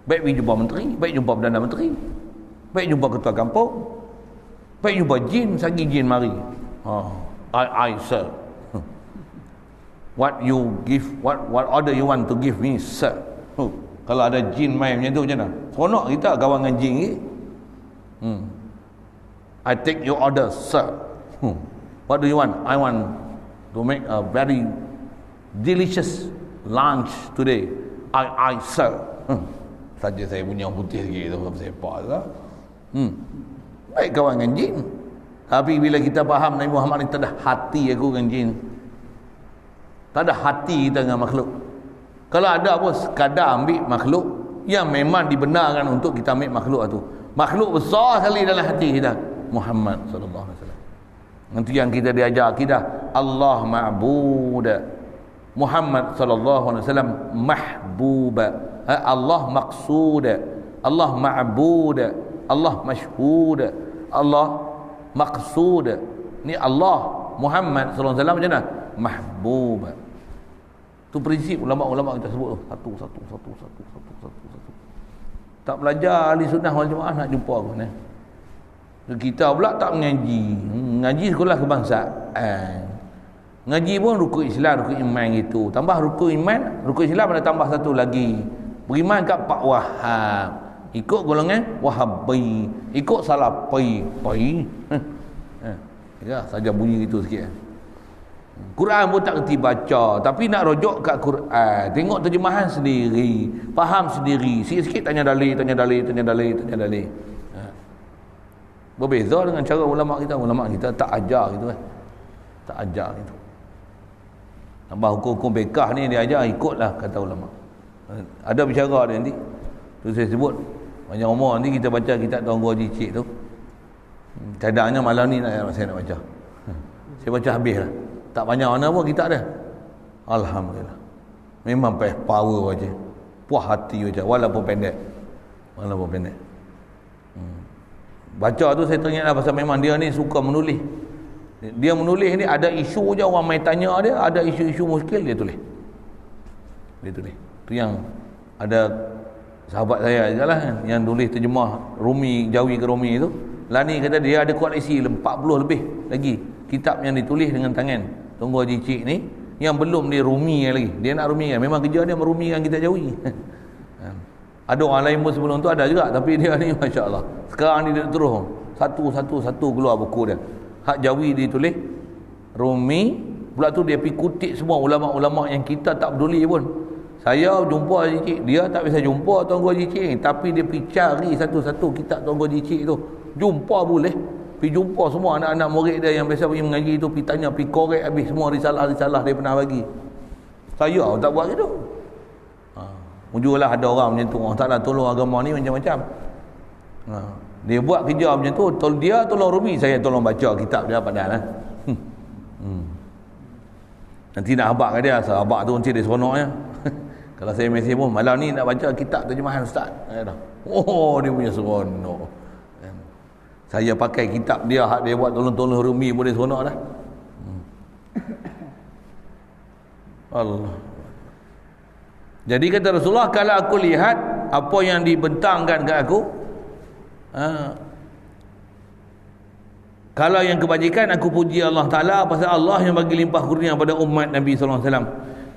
Baik pergi jumpa menteri, baik jumpa Perdana Menteri, baik jumpa ketua kampung, baik jumpa jin, sagi jin mari. I sir. What you give, what order you want to give me, sir. Kalau ada jin main macam tu macam mana? Seronok kita kawan dengan jin ni. I take your order, sir. What do you want? I want to make a very delicious lunch today. I sir. Saja saya punya putih sikit tu sepak tu. Baik kawan dengan jin. Tapi bila kita faham Nabi Muhammad ni tak ada hati aku dengan jin. Tak ada hati kita dengan makhluk. Kalau ada pun sekadar ambil makhluk yang memang dibenarkan untuk kita ambil makhluk itu. Makhluk besar sekali dalam hati kita. Muhammad sallallahu alaihi wasallam. Nanti yang kita diajar akidah Allah ma'bud. Muhammad sallallahu alaihi wasallam mahbub. Allah maqsud. Allah ma'bud. Allah mashhud. Allah maqsud. Ni Allah Muhammad sallallahu alaihi wasallam macam mana? Mahbub. Tu prinsip ulama-ulama kita sebut tu. Satu. Tak belajar ahli sunnah wal jamaah nak jumpa aku ni. Kita pula tak mengaji. Ngaji sekolah kebangsaan. Ngaji pun rukun Islam, rukun iman gitu. Tambah rukun iman, rukun Islam ada tambah satu lagi. Beriman kat Pak Wahab. Ikut golongan Wahabi. Ikut Salafi. Ya, saja bunyi gitu sikit. Quran pun tak kerti baca, tapi nak rujuk kat Quran, tengok terjemahan sendiri, faham sendiri, sikit-sikit tanya dalil. Berbeza dengan cara ulama kita tak ajar gitu kan. Tak ajar gitu. Tambah hukum-hukum bekah ni dia ajar ikutlah kata ulama. Ada bicara dia nanti. Tu saya sebut banyak umur nanti kita baca kitab Tuan Guru Haji Cik tu. Cadangannya malam ni saya nak baca. Saya baca habis lah. Tak banyak mana pun kita ada. Alhamdulillah. Memang power aja. Puas hati aja walaupun pendek. Baca tu saya teringatlah pasal memang dia ni suka menulis. Dia menulis ni ada isu je orang mai tanya dia, ada isu-isu muskil dia tulis. Tu yang ada sahabat saya jelah yang tulis terjemah Rumi, Jawi ke Rumi tu. Lani kata dia ada koleksi 40 lebih lagi kitab yang ditulis dengan tangan Tunggu Haji Cik ni yang belum dia rumi lagi. Dia nak rumikan. Memang kerja dia merumikan kitab Jawi. Ada orang lain pun sebelum tu ada juga, tapi dia ni masya-Allah. Sekarang ni dia terus satu keluar buku dia. Hak Jawi dia tulis, Rumi, pula tu dia pergi kutip semua ulama-ulama yang kita tak peduli pun. Saya jumpa Haji Cik, dia tak biasa jumpa Tuan Guru Haji Cik, tapi dia pergi cari satu-satu kitab Tuan Guru Haji Cik tu. Jumpa boleh. Pergi jumpa semua anak-anak murid dia yang biasa pergi mengaji tu, pergi tanya, pergi korek habis semua risalah-risalah dia pernah bagi. Saya tak buat gitu. Mujurlah ada orang macam tu. Allah Ta'ala tolong agama ni macam-macam. Dia buat kerja macam tu, dia tolong Rumi, saya tolong baca kitab dia padahal lah. Nanti nak habak ke dia, habak tu nanti dia seronoknya. Kalau saya mesej pun, malam ni nak baca kitab terjemahan Ustaz. Oh, dia punya seronok. Saya pakai kitab dia, hak dia buat tolong-tolong Rumi pun dia seronok dah. Allah. Jadi kata Rasulullah, kalau aku lihat apa yang dibentangkan ke aku, kalau yang kebajikan, aku puji Allah Ta'ala pasal Allah yang bagi limpah kurnia pada umat Nabi SAW.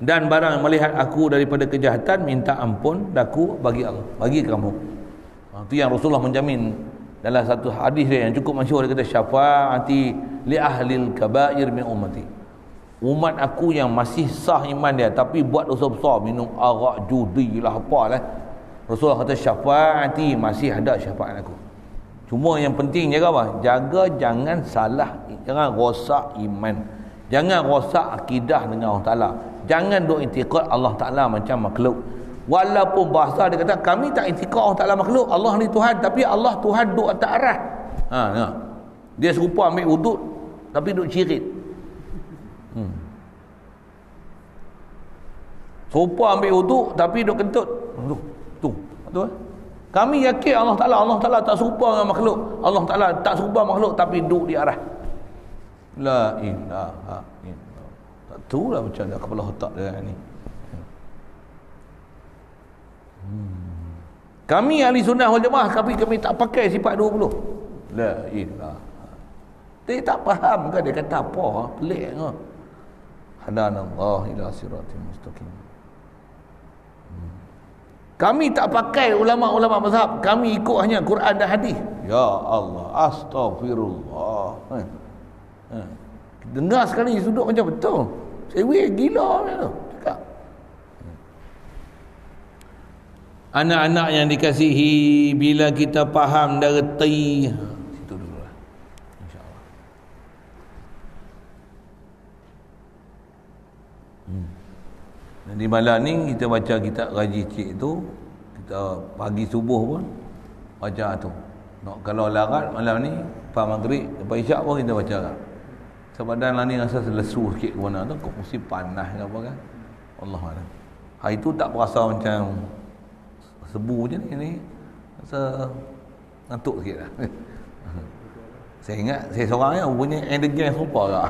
Dan barang melihat aku daripada kejahatan, minta ampun daku bagi Allah, bagi kamu. Itu yang Rasulullah menjamin dalam satu hadis dia yang cukup masyhur. Dia kata, syafaati li ahlil kabair min ummati. Umat aku yang masih sah iman dia tapi buat dosa besar, minum arak, judi lah, apalah, Rasulullah kata syafaati, masih ada syafaat aku. Cuma yang penting jaga apa? Jaga jangan salah, jangan rosak iman, jangan rosak akidah dengan Allah Ta'ala, jangan duk i'tiqad Allah Ta'ala macam makhluk. Walaupun bahasa dia kata kami tak i'tiqad Allah Ta'ala makhluk, Allah ni Tuhan, tapi Allah Tuhan duk atas aras. Dia serupa ambil wuduk tapi duk cirit. Serupa ambil wuduk tapi duk kentut. Tu betul. Kami yakin Allah Ta'ala tak serupa dengan makhluk, Allah Ta'ala tak serupa makhluk tapi duduk di arah. La ilaha illallah. Tak tahu lah macam mana kepala otak dia ni. Kami ahli sunnah wal jamaah, tapi kami tak pakai sifat 20. La ilaha. Dia tak faham ke dia kata apa? Pelik ke? Hadanallah ila siratal mustaqim. Kami tak pakai ulama-ulama mazhab, kami ikut hanya Quran dan hadis. Ya Allah, astagfirullah. Dengar sekali sudut macam betul. Saya gila macam tu. Cakap. Anak-anak yang dikasihi, bila kita faham dan reti, situ dulu lah, insya-Allah. Jadi malam ni kita baca kitab Raji Cik tu, kita pagi subuh pun baca tu. Nak kalau larat malam ni lepas maghrib, lepas isyak pun kita baca lah. Sebadan lah ni rasa lesu sikit ke mana tu, kok mesti panas ke apa kan. Allahuakbar. Hari tu tak berasa macam sebu je ni, rasa ngantuk sikit lah. Saya ingat saya seorang yang punya energi yang serupa lah.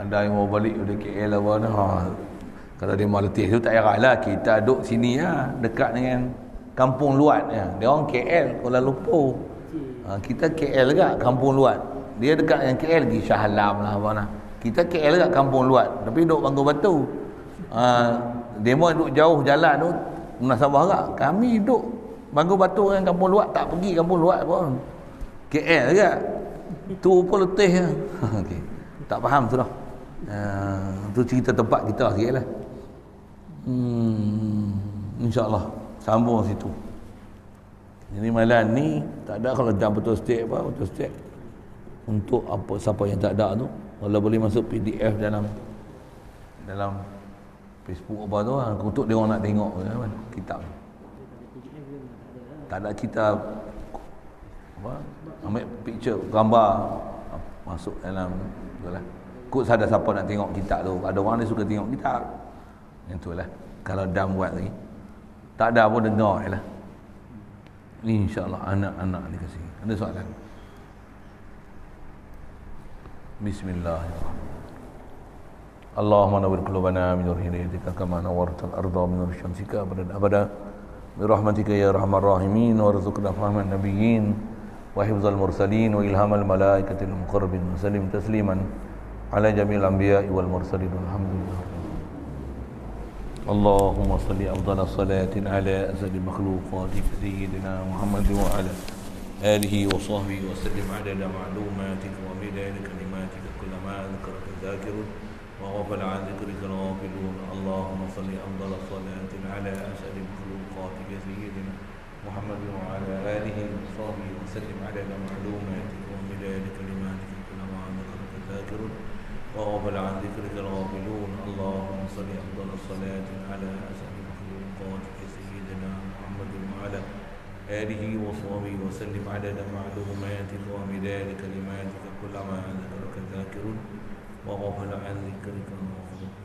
Ada yang mau balik dari KL apa tu. Kalau dia mau letih tu tak payah lah, kita duduk sini lah, dekat dengan Kampung Luat ya. Dia orang KL, Kuala Lumpur. Kita KL dekat Kampung Luat. Dia dekat dengan KL pergi Shah Alam lah apa nah. Kita KL dekat Kampung Luat, tapi duduk Bangku Batu. Dia mau duduk jauh jalan tu munasabah agak. Kami duduk Bangku Batu dengan Kampung Luat, tak pergi Kampung Luat pun. KL dekat. Tu pun letih lah. Okay. Tak faham tu dah. Tu cerita tempat kita sikit lah. InsyaAllah sambung situ. Jadi malam ni tak ada, kalau jam betul setiap apa, betul setiap untuk apa, siapa yang tak ada tu kalau boleh masuk PDF dalam Facebook apa tu untuk dia orang nak tengok kan, kitab ni. Tak ada kitab apa, ambil picture gambar masuk dalam tu lah. Kut ada siapa nak tengok kitab tu, ada orang dia suka tengok kitab. Yang tu lah. Kalau dah buat lagi tak ada pun dengar je lah. InsyaAllah anak-anak dikasih. Ada soalan? Bismillahirrahmanirrahim. Allahumma nawwir qulubana min nur hidayatika kama nawwartal arda min nur syamsika abada bi rahmatika ya arhamar rahimin warzuqna fahman nabiyyin wa hifzal mursalin wa ilhamal malaikatil muqarrabin wa sallim tasliman ala jamil anbiya'i wal mursalin walhamdulillah. Allahumma salli afdala salatin ala asadi makhluqatik sayyidina Muhammad wa ala alihi wa sahbihi wa sallim adada ma'lumatika wa midada kalimatika kullama dhakaraka dhakirun wa ghafala an dhikrika ghafilun. Allahumma salli afdala salatin ala asadi makhluqatik sayyidina Muhammad wa ala alihi wa sahbihi wa sallim adada ma'lumatika wa midada kalimatika kullama dhakaraka dhakirun وغفل عن ذكرك الغافلون اللهم صل أفضل الصلاة على أسعد مخلوقاتك سيدنا محمد وعلى آله وصحبه وسلم عدد معلوماتك ومداد كلماتك كلما ذكرك ذاكر وغفل عن ذكرك الغافلون